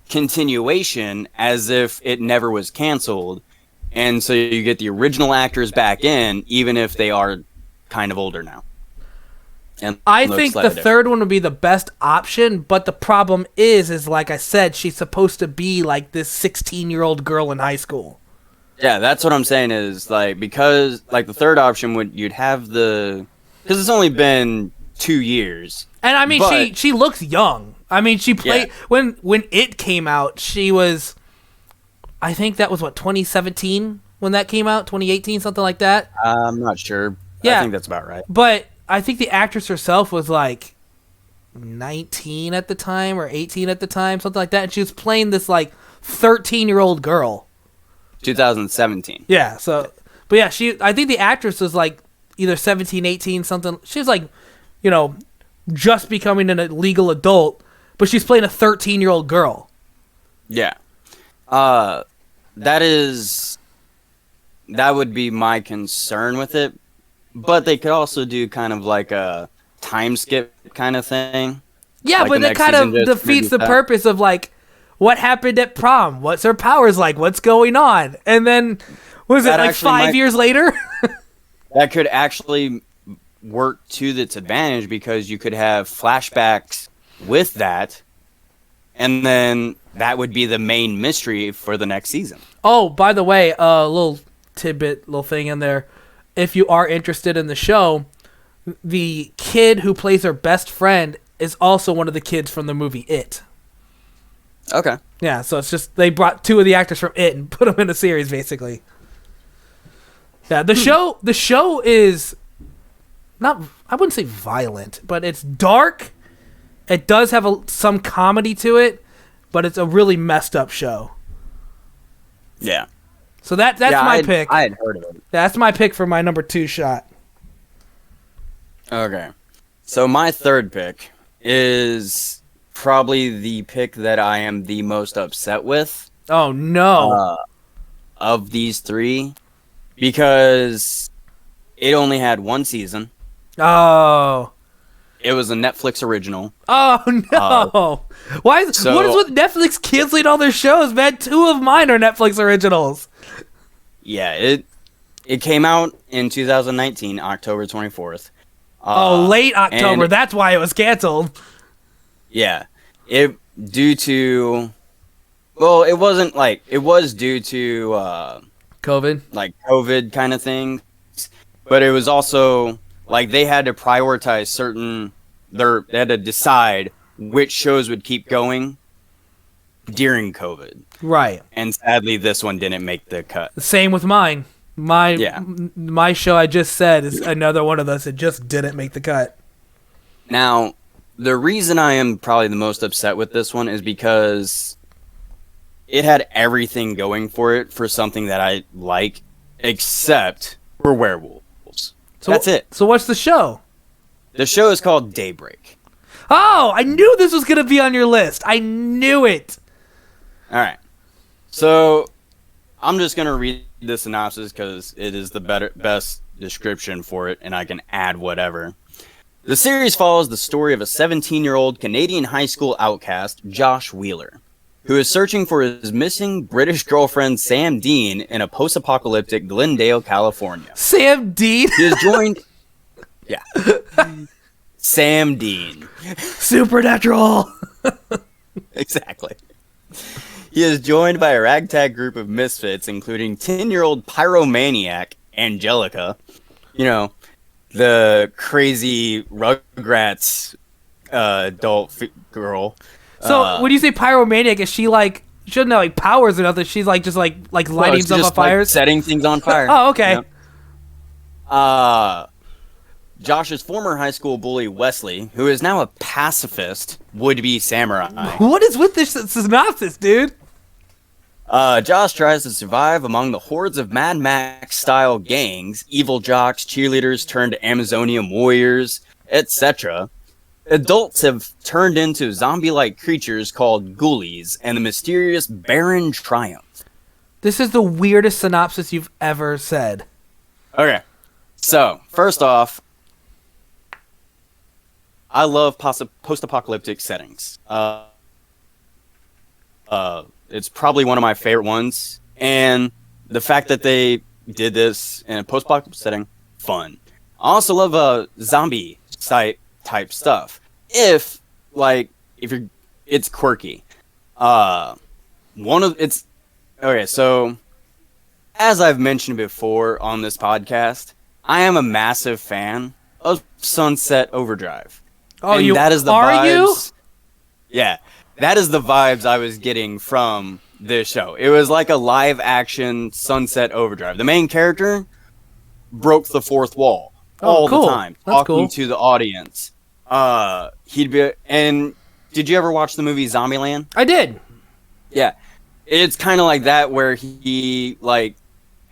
[SPEAKER 2] continuation as if it never was canceled. And so you get the original actors back in, even if they are kind of older now. And
[SPEAKER 1] I
[SPEAKER 2] looks
[SPEAKER 1] think the
[SPEAKER 2] slightly
[SPEAKER 1] third one would be the best option, but the problem is like I said, she's supposed to be like this 16-year-old girl in high school.
[SPEAKER 2] Yeah, that's what I'm saying is, like, because, like, the third option you'd have because it's only been 2 years.
[SPEAKER 1] And I mean,
[SPEAKER 2] but,
[SPEAKER 1] she looks young. I mean, she played when it came out. She was, I think that was 2017 when that came out, 2018, something like that.
[SPEAKER 2] I'm not sure.
[SPEAKER 1] Yeah,
[SPEAKER 2] I think that's about right.
[SPEAKER 1] But I think the actress herself was like 19 at the time or 18 at the time, something like that. And she was playing this like 13-year-old girl.
[SPEAKER 2] 2017.
[SPEAKER 1] Yeah. So, but yeah, I think the actress was like either 17, 18, something. She was like, just becoming a legal adult, but she's playing a 13-year-old girl.
[SPEAKER 2] Yeah. That would be my concern with it, but they could also do kind of like a time skip kind of thing.
[SPEAKER 1] Yeah,
[SPEAKER 2] like
[SPEAKER 1] but that kind of defeats the purpose of like, what happened at prom? What's her powers like? What's going on? And then, was it like 5 years later?
[SPEAKER 2] That could actually work to its advantage because you could have flashbacks with that, and then that would be the main mystery for the next season.
[SPEAKER 1] Oh, by the way, a little tidbit, little thing in there. If you are interested in the show, the kid who plays her best friend is also one of the kids from the movie It.
[SPEAKER 2] Okay.
[SPEAKER 1] Yeah, so it's just they brought 2 of the actors from It and put them in a series, basically. Yeah, the show is not, I wouldn't say violent, but it's dark. It does have some comedy to it, but it's a really messed up show.
[SPEAKER 2] Yeah.
[SPEAKER 1] So that's my pick.
[SPEAKER 2] I had heard of it.
[SPEAKER 1] That's my pick for my number 2 shot.
[SPEAKER 2] Okay. So my third pick is probably the pick that I am the most upset with.
[SPEAKER 1] Oh, no.
[SPEAKER 2] Of these 3, because it only had 1 season.
[SPEAKER 1] Oh.
[SPEAKER 2] It was a Netflix original.
[SPEAKER 1] Oh, no. What is with Netflix canceling all their shows, man? 2 of mine are Netflix originals.
[SPEAKER 2] Yeah, it came out in 2019, October 24th.
[SPEAKER 1] Late October. That's why it was canceled.
[SPEAKER 2] Yeah. It was due to
[SPEAKER 1] COVID?
[SPEAKER 2] Like COVID kind of thing. But it was also like they had to prioritize they had to decide which shows would keep going during COVID.
[SPEAKER 1] Right.
[SPEAKER 2] And sadly, this one didn't make the cut.
[SPEAKER 1] Same with mine. My show I just said is another one of those that just didn't make the cut.
[SPEAKER 2] Now, the reason I am probably the most upset with this one is because it had everything going for it for something that I like, except for werewolves. So that's it.
[SPEAKER 1] So what's the show?
[SPEAKER 2] The show is called Daybreak.
[SPEAKER 1] Oh, I knew this was going to be on your list. I knew it.
[SPEAKER 2] All right. So I'm just going to read the synopsis because it is the best description for it, and I can add whatever. The series follows the story of a 17-year-old Canadian high school outcast, Josh Wheeler, who is searching for his missing British girlfriend, Sam Dean, in a post-apocalyptic Glendale, California.
[SPEAKER 1] Sam Dean?
[SPEAKER 2] He is joined... Yeah. Sam Dean.
[SPEAKER 1] Supernatural!
[SPEAKER 2] Exactly. He is joined by a ragtag group of misfits, including 10-year-old pyromaniac Angelica, the crazy Rugrats adult girl.
[SPEAKER 1] So when you say pyromaniac, is she like, she doesn't have like powers or nothing? She's like just like lighting stuff on fire,
[SPEAKER 2] setting things on fire.
[SPEAKER 1] Oh, okay.
[SPEAKER 2] Josh's former high school bully Wesley, who is now a pacifist, would-be samurai.
[SPEAKER 1] What is with this synopsis, dude?
[SPEAKER 2] Josh tries to survive among the hordes of Mad Max-style gangs, evil jocks, cheerleaders turned Amazonian warriors, etc. Adults have turned into zombie-like creatures called ghoulies, and the mysterious Baron Triumph.
[SPEAKER 1] This is the weirdest synopsis you've ever said. Okay.
[SPEAKER 2] So, first off, I love post-apocalyptic settings. It's probably one of my favorite ones, and the fact that they did this in a post-apocalyptic setting, fun. I also love zombie type stuff. It's quirky. So as I've mentioned before on this podcast, I am a massive fan of Sunset Overdrive.
[SPEAKER 1] Oh,
[SPEAKER 2] and
[SPEAKER 1] you
[SPEAKER 2] that is the
[SPEAKER 1] are
[SPEAKER 2] vibes, Yeah, that is the vibes I was getting from this show. It was like a live action Sunset Overdrive. The main character broke the fourth wall all
[SPEAKER 1] cool.
[SPEAKER 2] the time,
[SPEAKER 1] That's
[SPEAKER 2] talking
[SPEAKER 1] cool.
[SPEAKER 2] to the audience. And did you ever watch the movie Zombieland?
[SPEAKER 1] I did.
[SPEAKER 2] Yeah, it's kind of like that, where he like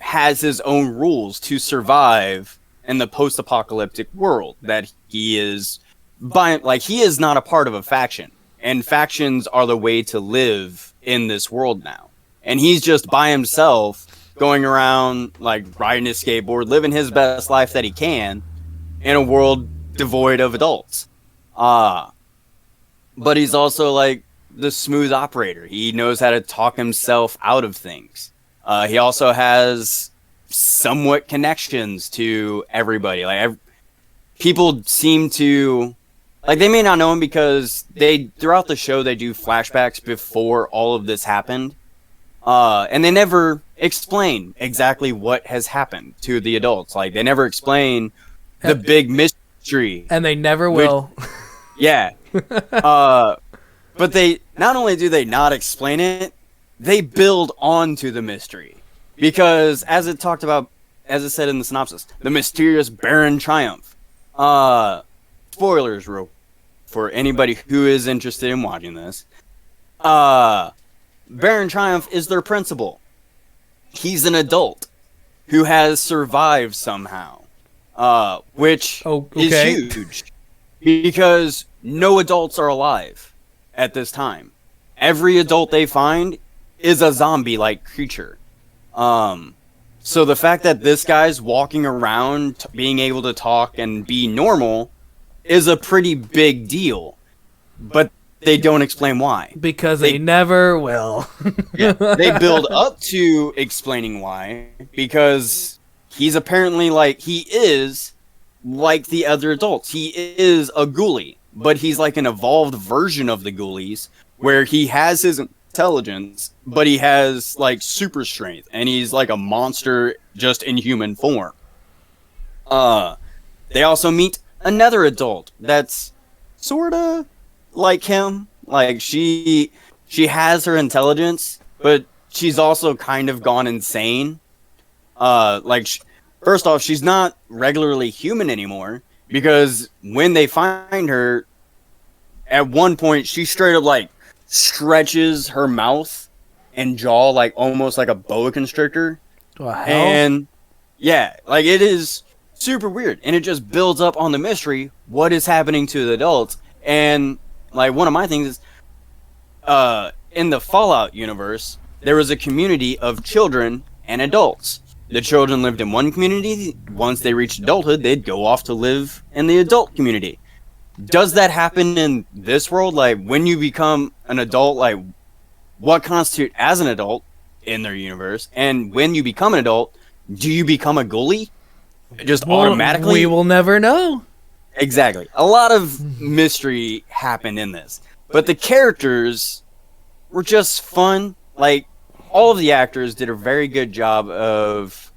[SPEAKER 2] has his own rules to survive in the post-apocalyptic world that he is by. Like, he is not a part of a faction, and factions are the way to live in this world now. And he's just by himself, going around like riding his skateboard, living his best life that he can in a world devoid of adults. But he's also like the smooth operator. He knows how to talk himself out of things. He also has somewhat connections to everybody. Like, people seem to, like, they may not know him because throughout the show they do flashbacks before all of this happened, and they never explain exactly what has happened to the adults. Like, they never explain the big mystery,
[SPEAKER 1] and they never will.
[SPEAKER 2] Yeah. But they not only do they not explain it, they build onto the mystery. Because as it said in the synopsis, the mysterious Baron Triumph. Spoilers for anybody who is interested in watching this. Baron Triumph is their principal. He's an adult who has survived somehow. Which is huge. Because no adults are alive at this time. Every adult they find is a zombie-like creature. So the fact that this guy's walking around, being able to talk and be normal, is a pretty big deal. But they don't explain why.
[SPEAKER 1] Because they never will.
[SPEAKER 2] Yeah, they build up to explaining why, because he's apparently he is like the other adults. He is a ghoulie, but he's like an evolved version of the ghoulies, where he has his intelligence, but he has like super strength, and he's like a monster just in human form. They also meet another adult that's sorta like him. Like, she has her intelligence, but she's also kind of gone insane. First off, she's not regularly human anymore, because when they find her, at one point, she straight up, stretches her mouth and jaw, almost like a boa constrictor.
[SPEAKER 1] What the hell?
[SPEAKER 2] And, yeah, it is super weird. And it just builds up on the mystery, what is happening to the adults. And, one of my things is, in the Fallout universe, there was a community of children and adults. The children lived in one community. Once they reached adulthood, they'd go off to live in the adult community. Does that happen in this world? When you become an adult, what constitutes as an adult in their universe? And when you become an adult, do you become a ghoulie? Just automatically?
[SPEAKER 1] We will never know.
[SPEAKER 2] Exactly. A lot of mystery happened in this. But the characters were just fun. All of the actors did a very good job of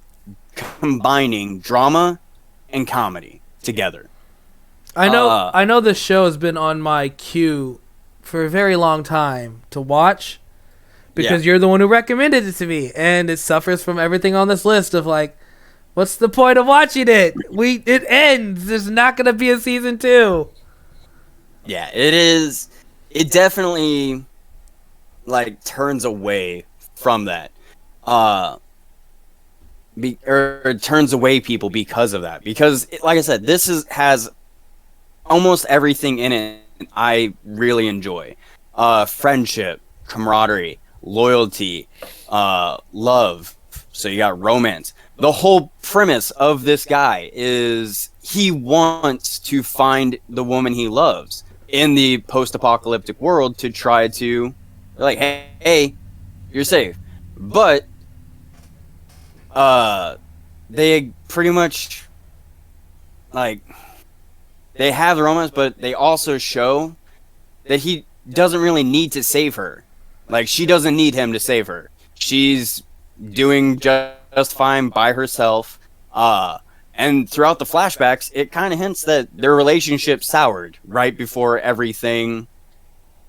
[SPEAKER 2] combining drama and comedy together.
[SPEAKER 1] I know this show has been on my queue for a very long time to watch, because you're the one who recommended it to me, and it suffers from everything on this list of what's the point of watching it? It ends. There's not going to be a season 2.
[SPEAKER 2] Yeah, it is. It definitely turns away from that. It turns away people because of that. Because, like I said, this has almost everything in it I really enjoy. Friendship, camaraderie, loyalty, love. So you got romance. The whole premise of this guy is he wants to find the woman he loves in the post-apocalyptic world to try to, hey, you're safe. But they pretty much they have the romance, but they also show that he doesn't really need to save her. She doesn't need him to save her. She's doing just just fine by herself. And throughout the flashbacks, it kind of hints that their relationship soured right before everything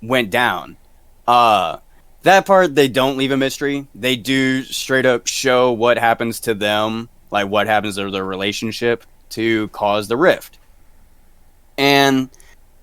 [SPEAKER 2] went down. That part, they don't leave a mystery. They do straight up show what happens to them, like what happens to their relationship to cause the rift. And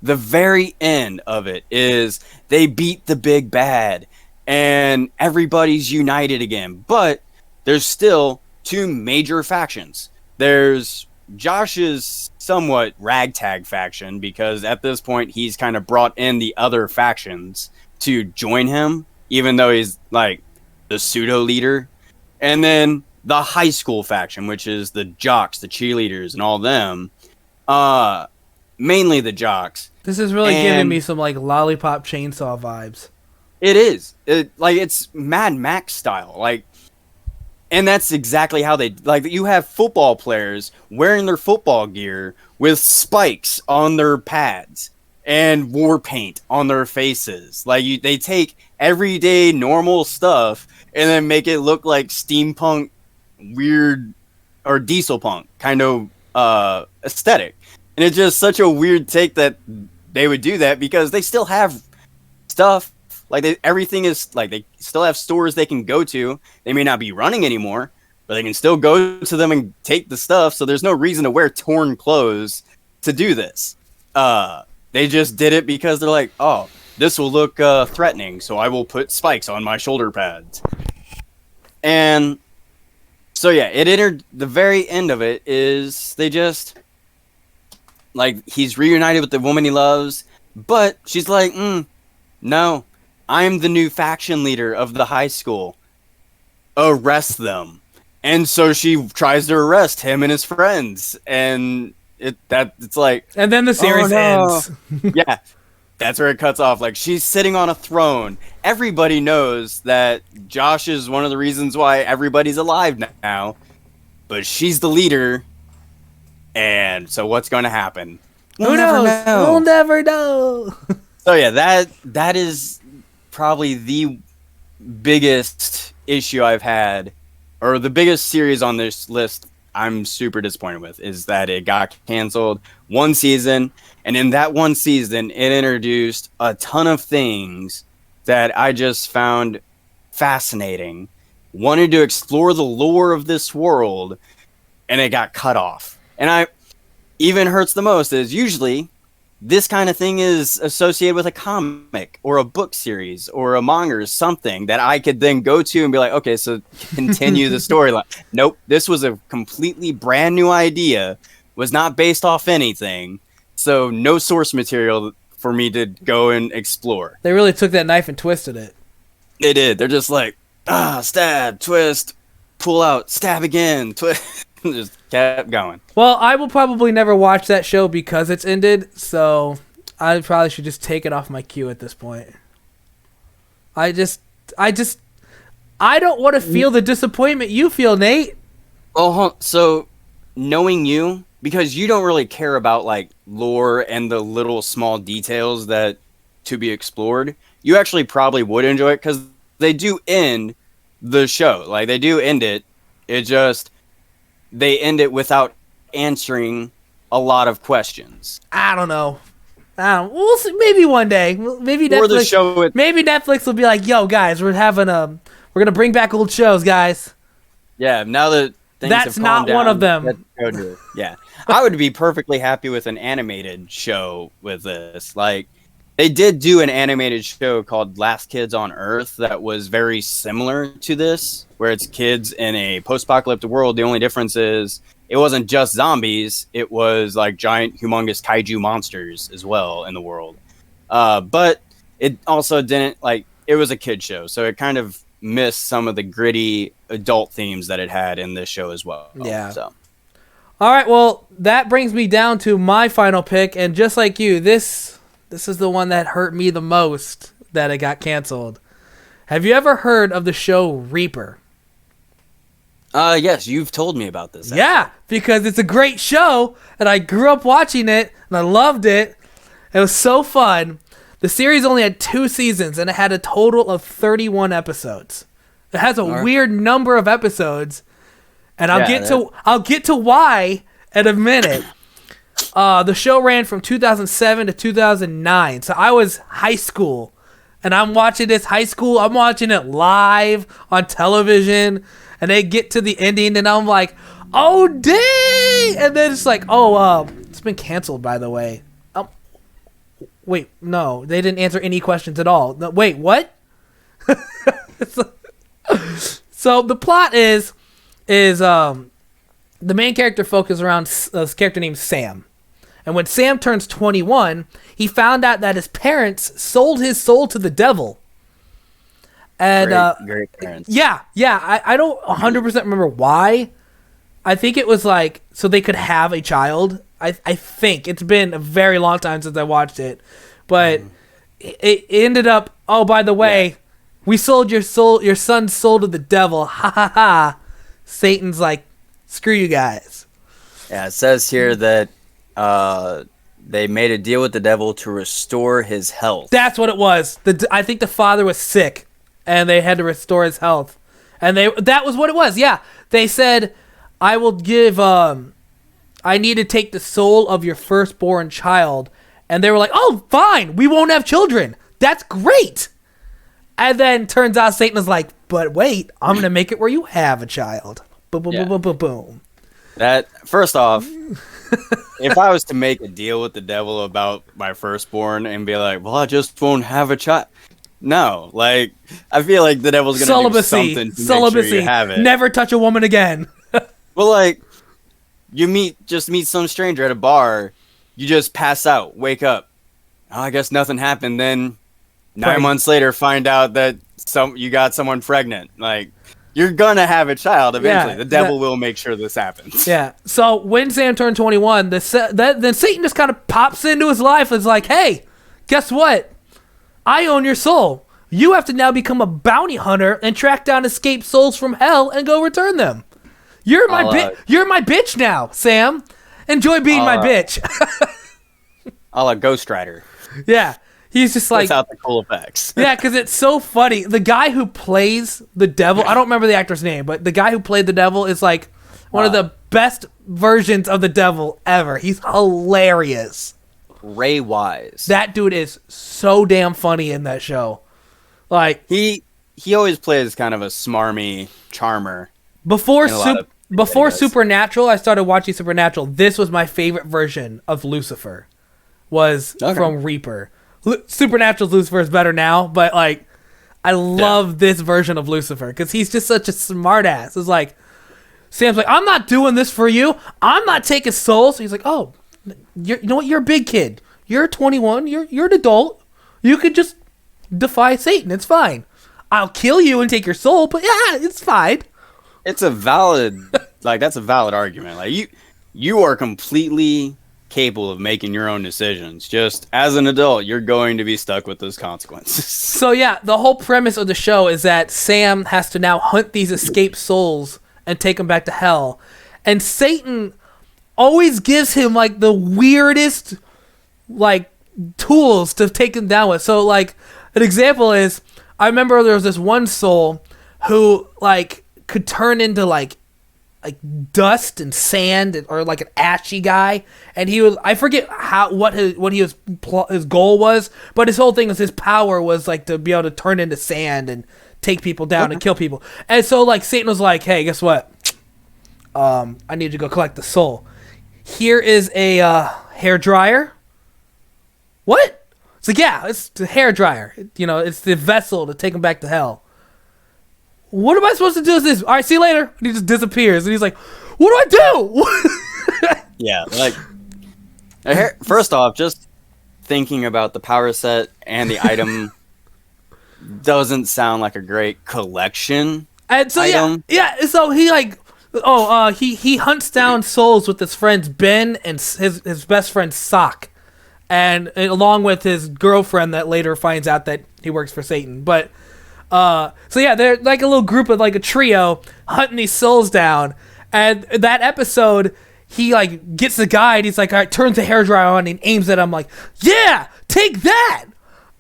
[SPEAKER 2] the very end of it is they beat the big bad and everybody's united again. But there's still two major factions. There's Josh's somewhat ragtag faction, because at this point he's kind of brought in the other factions to join him, even though he's like the pseudo leader. And then the high school faction, which is the jocks, the cheerleaders, and all them. Mainly the jocks.
[SPEAKER 1] This is really giving me some like Lollipop Chainsaw vibes.
[SPEAKER 2] It is. It's Mad Max style. Like, and that's exactly how they, like, you have football players wearing their football gear with spikes on their pads and war paint on their faces. Like, they take everyday normal stuff and then make it look like steampunk, weird, or diesel punk kind of aesthetic. And it's just such a weird take that they would do that, because they still have stuff. Like, everything is, like, they still have stores they can go to. They may not be running anymore, but they can still go to them and take the stuff. So there's no reason to wear torn clothes to do this. They just did it because they're like, oh, this will look threatening, so I will put spikes on my shoulder pads. And so, yeah, the very end of it is they just, like, he's reunited with the woman he loves, but she's like, no. I'm the new faction leader of the high school. Arrest them. And so she tries to arrest him and his friends. And it's like...
[SPEAKER 1] And then the series ends.
[SPEAKER 2] Yeah. That's where it cuts off. Like, she's sitting on a throne. Everybody knows that Josh is one of the reasons why everybody's alive now. But she's the leader. And so what's going to happen?
[SPEAKER 1] Who knows? We'll never know.
[SPEAKER 2] So yeah, that is probably the biggest issue I've had, or the biggest series on this list I'm super disappointed with, is that it got canceled one season, and in that one season it introduced a ton of things that I just found fascinating, wanted to explore the lore of this world, and it got cut off. And even hurts the most is usually this kind of thing is associated with a comic or a book series or a manga or something that I could then go to and be like, okay, so continue the storyline. Nope, this was a completely brand new idea, was not based off anything, so no source material for me to go and explore.
[SPEAKER 1] They really took that knife and twisted it.
[SPEAKER 2] They did. They're just like, stab, twist, pull out, stab again, twist. Just kept going. Well,
[SPEAKER 1] I will probably never watch that show because it's ended, so I probably should just take it off my queue at this point. I don't want to feel the disappointment you feel, Nate.
[SPEAKER 2] Oh, so knowing you, because you don't really care about like lore and the little small details that to be explored, you actually probably would enjoy it, because they do end the show. Like, they do end it. It just... they end it without answering a lot of questions.
[SPEAKER 1] I don't know. We'll see. Maybe one day. Maybe Netflix. Maybe Netflix will be like, "Yo, guys, we're gonna bring back old shows, guys."
[SPEAKER 2] Yeah. Now that things
[SPEAKER 1] that's
[SPEAKER 2] have
[SPEAKER 1] not
[SPEAKER 2] down,
[SPEAKER 1] one of them.
[SPEAKER 2] Let's go do it. Yeah, I would be perfectly happy with an animated show with this. Like, they did do an animated show called Last Kids on Earth that was very similar to this, where it's kids in a post-apocalyptic world. The only difference is it wasn't just zombies. It was like giant, humongous kaiju monsters as well in the world. But it also didn't, like, it was a kid show, so it kind of missed some of the gritty adult themes that it had in this show as well.
[SPEAKER 1] Yeah.
[SPEAKER 2] So.
[SPEAKER 1] All right, well, that brings me down to my final pick, and just like you, this is the one that hurt me the most that it got canceled. Have you ever heard of the show Reaper?
[SPEAKER 2] Yes, you've told me about this.
[SPEAKER 1] Yeah, because it's a great show, and I grew up watching it, and I loved it. It was so fun. The series only had 2 seasons, and it had a total of 31 episodes. It has a weird number of episodes and I'll get to why in a minute. The show ran from 2007 to 2009, so I was high school, and I'm watching this high school. I'm watching it live on television, and they get to the ending, and I'm like, "Oh dang!" And then it's like, "Oh, it's been canceled, by the way." Wait, no, they didn't answer any questions at all. No, wait, what? So the plot is the main character focuses around this character named Sam. And when Sam turns 21, he found out that his parents sold his soul to the devil. And
[SPEAKER 2] great parents.
[SPEAKER 1] Yeah. I don't 100% remember why. I think it was like so they could have a child. I think it's been a very long time since I watched it, but it ended up. Oh, by the way, we sold your son's soul to the devil. Ha ha ha! Satan's like, screw you guys.
[SPEAKER 2] Yeah, it says here that they made a deal with the devil to restore his health.
[SPEAKER 1] That's what it was. I think the father was sick, and they had to restore his health, and that was what it was. Yeah, they said, I will give. I need to take the soul of your firstborn child, and they were like, "Oh, fine, we won't have children. That's great." And then turns out Satan is like, "But wait, I'm gonna make it where you have a child." Boom, boom, boom, boom, boom, boom.
[SPEAKER 2] That first off, if I was to make a deal with the devil about my firstborn and be like, "Well, I just won't have a child," no, like I feel like the devil's gonna do something to make sure you have it.
[SPEAKER 1] Never touch a woman again.
[SPEAKER 2] Well, like you meet some stranger at a bar, you just pass out, wake up. Oh, I guess nothing happened. Then 9 months later, find out that you got someone pregnant. Like. You're gonna have a child eventually. The devil will make sure this happens.
[SPEAKER 1] Yeah. So when Sam turned 21, then Satan just kind of pops into his life and is like, "Hey, guess what? I own your soul. You have to now become a bounty hunter and track down escaped souls from hell and go return them. You're my bitch now, Sam. Enjoy being my bitch."
[SPEAKER 2] A la Ghost Rider.
[SPEAKER 1] Yeah. He's just like
[SPEAKER 2] without the cool effects.
[SPEAKER 1] Yeah, because it's so funny. The guy who plays the devil, I don't remember the actor's name, but the guy who played the devil is like one of the best versions of the devil ever. He's hilarious.
[SPEAKER 2] Ray Wise.
[SPEAKER 1] That dude is so damn funny in that show. Like
[SPEAKER 2] he always plays kind of a smarmy charmer.
[SPEAKER 1] Before Supernatural, I started watching Supernatural. This was my favorite version of Lucifer. Was from Reaper. Supernatural's Lucifer is better now, but like I love this version of Lucifer because he's just such a smartass. It's like Sam's like, "I'm not doing this for you. I'm not taking souls." So he's like, "Oh, you know what? You're a big kid. You're 21. You're an adult. You could just defy Satan. It's fine. I'll kill you and take your soul, but yeah, it's fine."
[SPEAKER 2] It's a valid that's a valid argument. Like you are completely capable of making your own decisions. Just as an adult, you're going to be stuck with those consequences.
[SPEAKER 1] So yeah, the whole premise of the show is that Sam has to now hunt these escaped souls and take them back to hell. And Satan always gives him like the weirdest like tools to take him down with. So like an example is I remember there was this one soul who like could turn into like dust and sand or like an ashy guy, and he was, I forget what his goal was, but his whole thing was his power was like to be able to turn into sand and take people down and kill people. And so like Satan was like, "Hey, guess what? I need you to go collect the soul. Here is a hair dryer." What? It's like, yeah, it's the hair dryer. You know, it's the vessel to take him back to hell. What am I supposed to do with this? All right, see you later. And he just disappears. And he's like, "What do I
[SPEAKER 2] do?" Yeah, like, first off, just thinking about the power set and the item doesn't sound like a great collection item.
[SPEAKER 1] Yeah, so he like, he hunts down souls with his friends Ben and his best friend Sock. And along with his girlfriend that later finds out that he works for Satan. But so yeah, they're like a little group of like a trio hunting these souls down. And that episode, he like gets the guy and he's like, "All right," turns the hairdryer on and aims at him like, "Yeah, take that."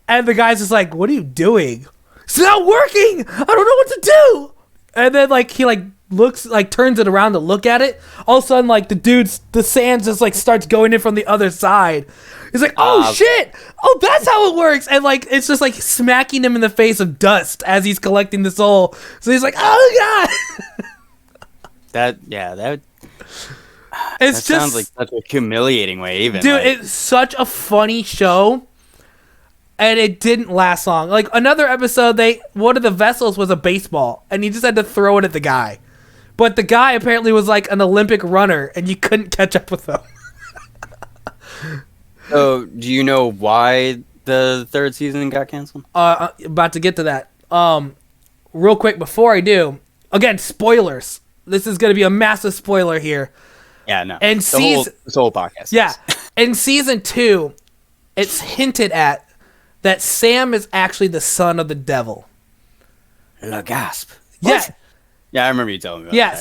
[SPEAKER 1] And the guy's just like, "What are you doing? It's not working. I don't know what to do." And then like he like looks like turns it around to look at it, all of a sudden like the sand just like starts going in from the other side. He's like, oh shit, oh that's how it works, and like it's just like smacking him in the face of dust as he's collecting the soul. So he's like, oh god.
[SPEAKER 2] That
[SPEAKER 1] it's just
[SPEAKER 2] sounds like such a humiliating way, even.
[SPEAKER 1] Dude,
[SPEAKER 2] like,
[SPEAKER 1] it's such a funny show. And it didn't last long. Like another episode, one of the vessels was a baseball, and you just had to throw it at the guy. But the guy apparently was like an Olympic runner, and you couldn't catch up with him.
[SPEAKER 2] So, do you know why the third season got canceled?
[SPEAKER 1] About to get to that. Real quick before I do, again, spoilers. This is going to be a massive spoiler here.
[SPEAKER 2] Yeah, no.
[SPEAKER 1] And
[SPEAKER 2] this whole podcast.
[SPEAKER 1] Yeah, in season 2, it's hinted at that Sam is actually the son of the devil.
[SPEAKER 2] La gasp.
[SPEAKER 1] Yeah.
[SPEAKER 2] Yeah, I remember you telling me about
[SPEAKER 1] that. Yeah,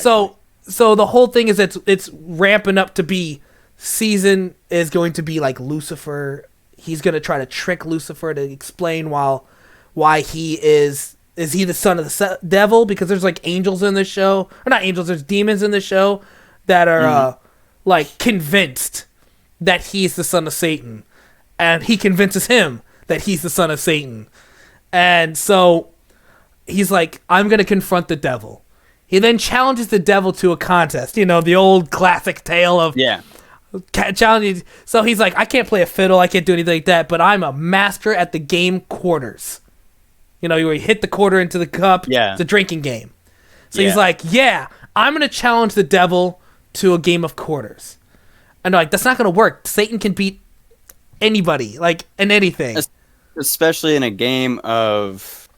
[SPEAKER 1] so the whole thing is it's ramping up to be season is going to be like Lucifer. He's going to try to trick Lucifer to explain why he is he the son of the devil, because there's like angels in this show. Or not angels, there's demons in this show that are like convinced that he's the son of Satan. And he convinces him that he's the son of Satan. And so he's like, I'm going to confront the devil. He then challenges the devil to a contest. You know, the old classic tale of challenging. So he's like, I can't play a fiddle. I can't do anything like that. But I'm a master at the game quarters. You know, where you hit the quarter into the cup. Yeah. It's a drinking game. So he's like, yeah, I'm going to challenge the devil to a game of quarters. And they're like, that's not going to work. Satan can beat anybody, like, in anything.
[SPEAKER 2] Especially in a game of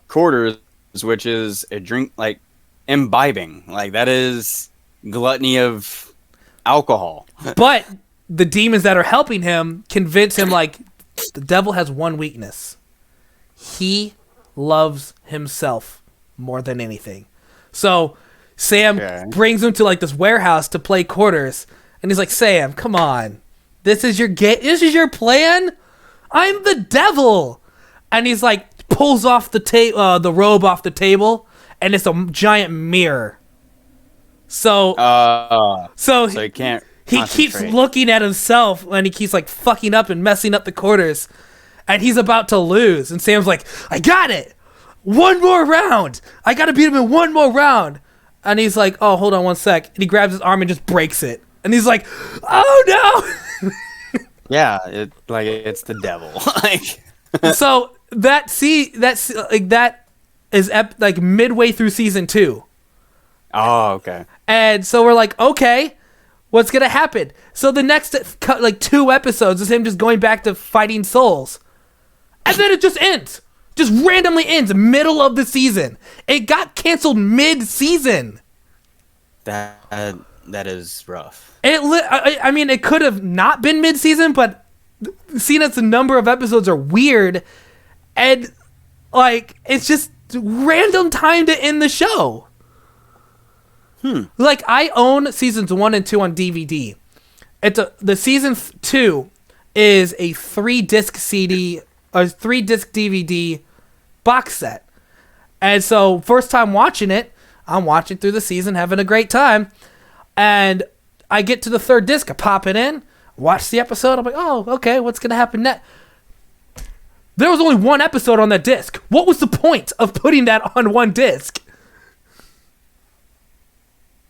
[SPEAKER 2] quarters, which is a drink, like, imbibing. Like, that is gluttony of alcohol.
[SPEAKER 1] But the demons that are helping him convince him, like, the devil has one weakness. He loves himself more than anything. So Sam brings him to, like, this warehouse to play quarters. And he's like, Sam, come on. This is your This is your plan? I'm the devil. And he's like, pulls off the robe off the table, and it's a giant mirror. So he
[SPEAKER 2] can't.
[SPEAKER 1] He keeps looking at himself, and he keeps like fucking up and messing up the quarters, and he's about to lose. And Sam's like, I got it. One more round. I got to beat him in one more round. And he's like, oh, hold on one sec. And he grabs his arm and just breaks it. And he's like, oh no.
[SPEAKER 2] Yeah, it's the devil.
[SPEAKER 1] So that is like midway through season 2.
[SPEAKER 2] Oh, okay.
[SPEAKER 1] And so we're like, okay, what's gonna happen? So the next like 2 episodes is him just going back to fighting souls, and then it just ends, just randomly ends middle of the season. It got canceled mid-season.
[SPEAKER 2] That is rough.
[SPEAKER 1] I mean, it could have not been mid-season, but seeing as the number of episodes are weird, and like it's just random time to end the show. Like, I own seasons 1 and 2 on DVD. The season 2 is a 3-disc CD or 3-disc DVD box set, and so first time watching it, I'm watching through the season, having a great time, and I get to the 3rd disc, I pop it in, watch the episode, I'm like, oh, okay, what's gonna happen next? There was only 1 episode on that disc. What was the point of putting that on 1 disc?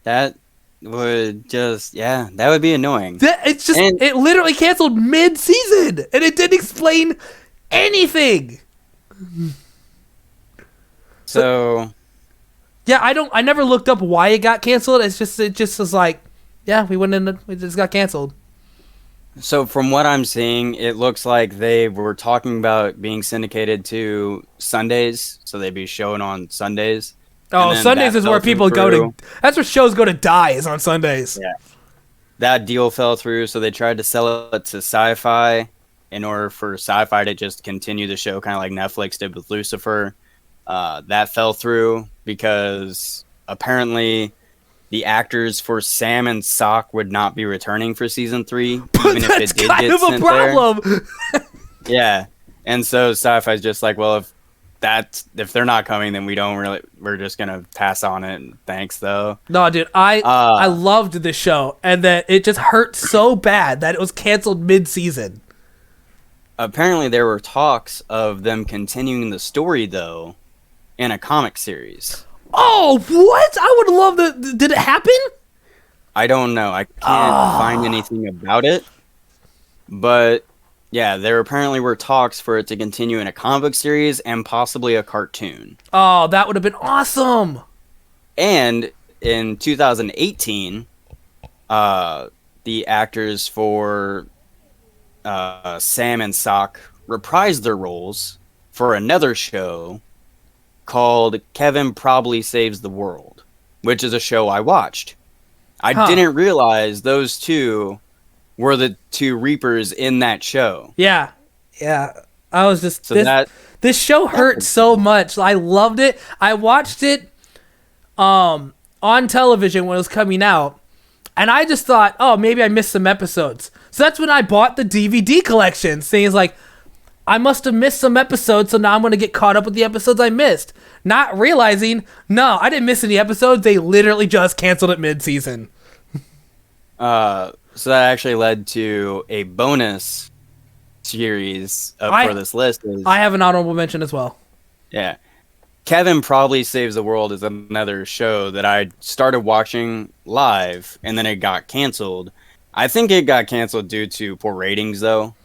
[SPEAKER 2] That would just, that would be annoying.
[SPEAKER 1] It literally canceled mid-season, and it didn't explain anything.
[SPEAKER 2] So,
[SPEAKER 1] yeah, I never looked up why it got canceled. It just was like, yeah, we just got canceled.
[SPEAKER 2] So from what I'm seeing, it looks like they were talking about being syndicated to Sundays, so they'd be showing on Sundays.
[SPEAKER 1] Oh, Sundays is where people go to. That's where shows go to die, is on Sundays.
[SPEAKER 2] Yeah. That deal fell through, so they tried to sell it to Sci-Fi in order for Sci-Fi to just continue the show, kind of like Netflix did with Lucifer. That fell through because apparently the actors for Sam and Sock would not be returning for season 3, even if it did
[SPEAKER 1] kind
[SPEAKER 2] get
[SPEAKER 1] of
[SPEAKER 2] sent
[SPEAKER 1] a problem.
[SPEAKER 2] Yeah, and so Sci-Fi's just like, well, if if they're not coming, then we're just gonna pass on it. And thanks though.
[SPEAKER 1] No, dude, I loved this show, and that it just hurt so bad that it was canceled mid-season.
[SPEAKER 2] Apparently, there were talks of them continuing the story though, in a comic series.
[SPEAKER 1] Oh, what? I would love that. Did it happen?
[SPEAKER 2] I don't know. I can't find anything about it. But yeah, there apparently were talks for it to continue in a comic book series and possibly a cartoon.
[SPEAKER 1] Oh, that would have been awesome.
[SPEAKER 2] And in 2018, the actors for Sam and Sock reprised their roles for another show called Kevin Probably Saves the World, which is a show I watched. I didn't realize those two were the two Reapers in that show.
[SPEAKER 1] Yeah. I was just this show hurt so much. I loved it. I watched it on television when it was coming out, and I just thought, oh, maybe I missed some episodes. So that's when I bought the DVD collection, saying like, I must have missed some episodes, so now I'm going to get caught up with the episodes I missed. Not realizing, no, I didn't miss any episodes. They literally just canceled it mid-season.
[SPEAKER 2] So that actually led to a bonus series for this list.
[SPEAKER 1] I have an honorable mention as well.
[SPEAKER 2] Yeah. Kevin Probably Saves the World is another show that I started watching live, and then it got canceled. I think it got canceled due to poor ratings, though.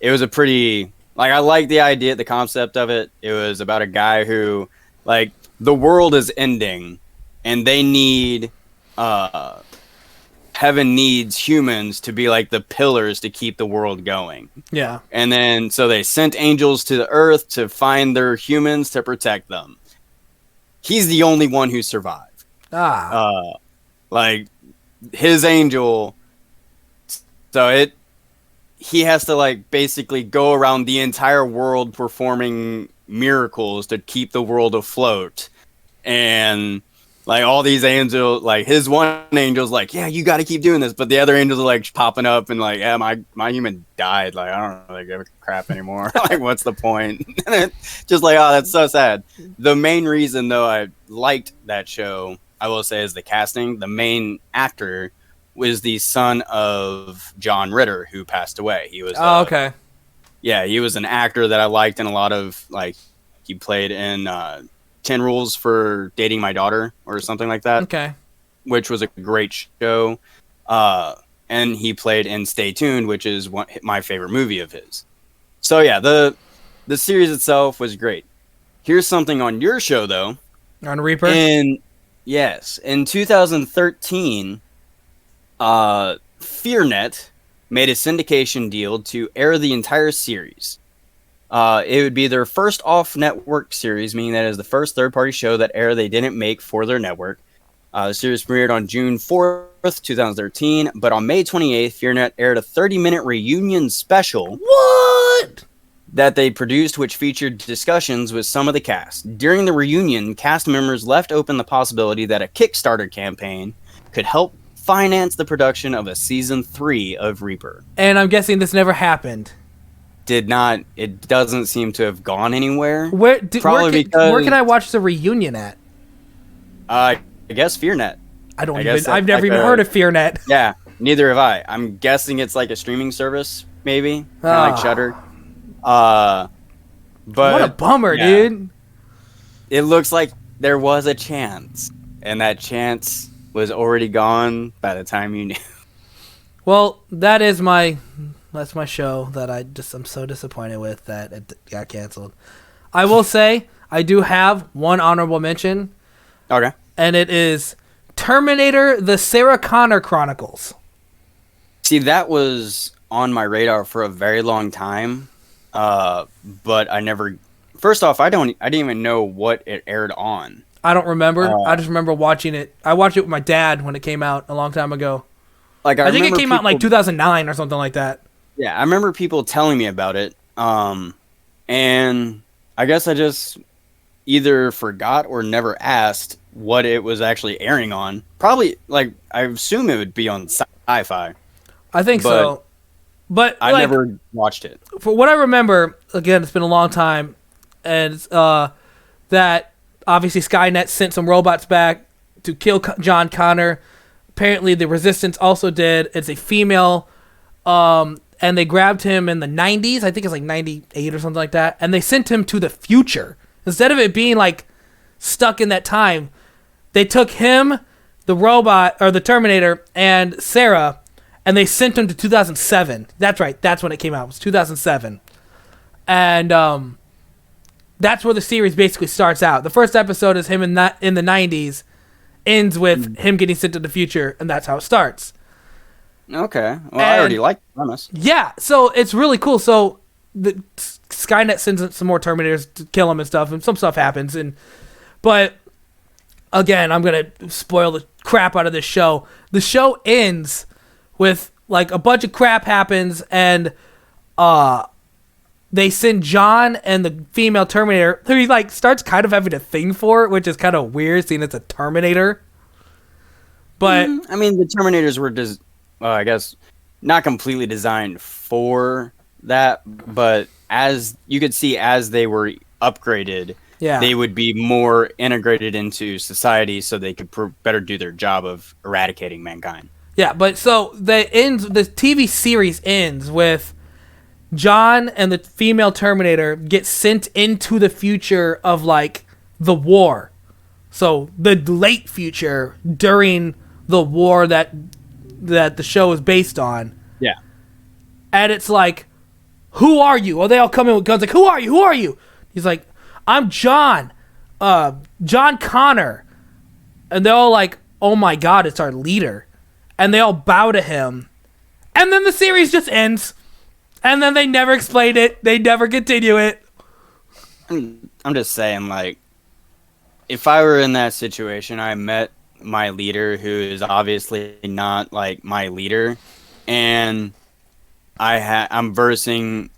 [SPEAKER 2] It was a pretty... Like, I like the idea, the concept of it. It was about a guy who, like, the world is ending, and they need... Heaven needs humans to be like the pillars to keep the world going.
[SPEAKER 1] Yeah.
[SPEAKER 2] And then, so they sent angels to the earth to find their humans to protect them. He's the only one who survived. Like, his angel... So he has to, like, basically go around the entire world performing miracles to keep the world afloat. And... like, all these angels, like, his one angel's like, yeah, you got to keep doing this. But the other angels are, like, popping up and, like, yeah, my human died. Like, I don't really give a crap anymore. Like, what's the point? Just like, oh, that's so sad. The main reason, though, I liked that show, I will say, is the casting. The main actor was the son of John Ritter, who passed away. He was...
[SPEAKER 1] okay.
[SPEAKER 2] Yeah, he was an actor that I liked in a lot of, like, he played in... 10 Rules for Dating My Daughter or something like that.
[SPEAKER 1] Okay.
[SPEAKER 2] Which was a great show. And he played in Stay Tuned, which is my favorite movie of his. So yeah, the series itself was great. Here's something on your show, though.
[SPEAKER 1] On Reaper?
[SPEAKER 2] Yes. In 2013, FearNet made a syndication deal to air the entire series. It would be their first off-network series, meaning that it is the first third-party show that they didn't make for their network. The series premiered on June 4th, 2013, but on May 28th, FearNet aired a 30-minute reunion special.
[SPEAKER 1] What?
[SPEAKER 2] That they produced, which featured discussions with some of the cast. During the reunion, cast members left open the possibility that a Kickstarter campaign could help finance the production of a season 3 of Reaper.
[SPEAKER 1] And I'm guessing this never happened.
[SPEAKER 2] It doesn't seem to have gone anywhere.
[SPEAKER 1] Where can I watch the reunion at?
[SPEAKER 2] I guess FearNet.
[SPEAKER 1] I've never even heard of FearNet.
[SPEAKER 2] Yeah, neither have I. I'm guessing it's like a streaming service, maybe, kind of like Shudder. But
[SPEAKER 1] what a bummer, dude.
[SPEAKER 2] It looks like there was a chance, and that chance was already gone by the time you knew.
[SPEAKER 1] Well, that's my show that I'm so disappointed with that it got canceled. I will say I do have one honorable mention.
[SPEAKER 2] Okay.
[SPEAKER 1] And it is Terminator: The Sarah Connor Chronicles.
[SPEAKER 2] See, that was on my radar for a very long time, but I never. First off, I didn't even know what it aired on.
[SPEAKER 1] I don't remember. I just remember watching it. I watched it with my dad when it came out a long time ago.
[SPEAKER 2] Like
[SPEAKER 1] I think it came out in like 2009 or something like that.
[SPEAKER 2] Yeah, I remember people telling me about it, and I guess I just either forgot or never asked what it was actually airing on. Probably, like, I assume it would be on Sci-Fi.
[SPEAKER 1] I think so. But
[SPEAKER 2] I never watched it.
[SPEAKER 1] For what I remember, again, it's been a long time, and that obviously Skynet sent some robots back to kill John Connor. Apparently, the Resistance also did. It's a female, and they grabbed him in the 90s. I think it's like 98 or something like that. And they sent him to the future. Instead of it being like stuck in that time, they took him, the robot, or the Terminator, and Sarah, and they sent him to 2007. That's right. That's when it came out. It was 2007. And that's where the series basically starts out. The first episode is him in the 90s. Ends with him getting sent to the future, and that's how it starts.
[SPEAKER 2] Okay. Well, I already like the premise.
[SPEAKER 1] Yeah, so it's really cool. So the Skynet sends in some more Terminators to kill him and stuff, and some stuff happens. But again, I'm gonna spoil the crap out of this show. The show ends with like a bunch of crap happens, and they send John and the female Terminator, who he like starts kind of having a thing for, which is kind of weird, seeing it's a Terminator. But
[SPEAKER 2] I mean, the Terminators were just, I guess, not completely designed for that, but as you could see, as they were upgraded, they would be more integrated into society, so they could better do their job of eradicating mankind. Yeah,
[SPEAKER 1] but so the TV series ends with John and the female Terminator get sent into the future of like the war. So the late future during the war that the show is based on.
[SPEAKER 2] Yeah.
[SPEAKER 1] And it's like, who are you? Oh, they all come in with guns like, who are you? Who are you? He's like, I'm John. John Connor. And they're all like, oh my God, it's our leader. And they all bow to him. And then the series just ends. And then they never explain it. They never continue it.
[SPEAKER 2] I'm just saying, like, if I were in that situation, I met my leader, who is obviously not, like, my leader, and I'm versing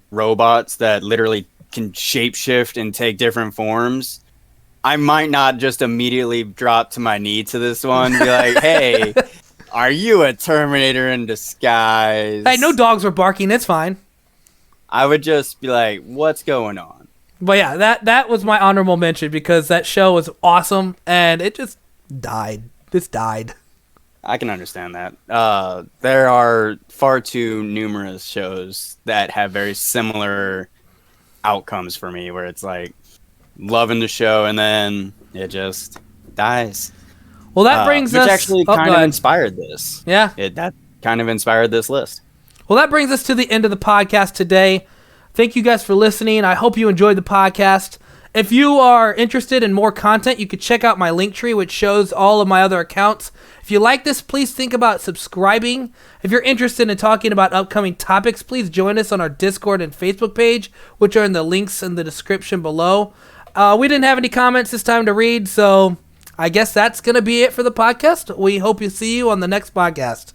[SPEAKER 2] robots that literally can shapeshift and take different forms, I might not just immediately drop to my knee to this one, be like, hey... Are you a Terminator in disguise?
[SPEAKER 1] Hey, no dogs were barking. It's fine.
[SPEAKER 2] I would just be like, what's going on?
[SPEAKER 1] But yeah, that was my honorable mention because that show was awesome and it just died. This died.
[SPEAKER 2] I can understand that. There are far too numerous shows that have very similar outcomes for me, where it's like loving the show and then it just dies.
[SPEAKER 1] Well, that brings us...
[SPEAKER 2] Which actually kind of inspired this.
[SPEAKER 1] Yeah.
[SPEAKER 2] That kind of inspired this list.
[SPEAKER 1] Well, that brings us to the end of the podcast today. Thank you guys for listening. I hope you enjoyed the podcast. If you are interested in more content, you could check out my Linktree, which shows all of my other accounts. If you like this, please think about subscribing. If you're interested in talking about upcoming topics, please join us on our Discord and Facebook page, which are in the links in the description below. We didn't have any comments this time to read, so... I guess that's going to be it for the podcast. We hope to see you on the next podcast.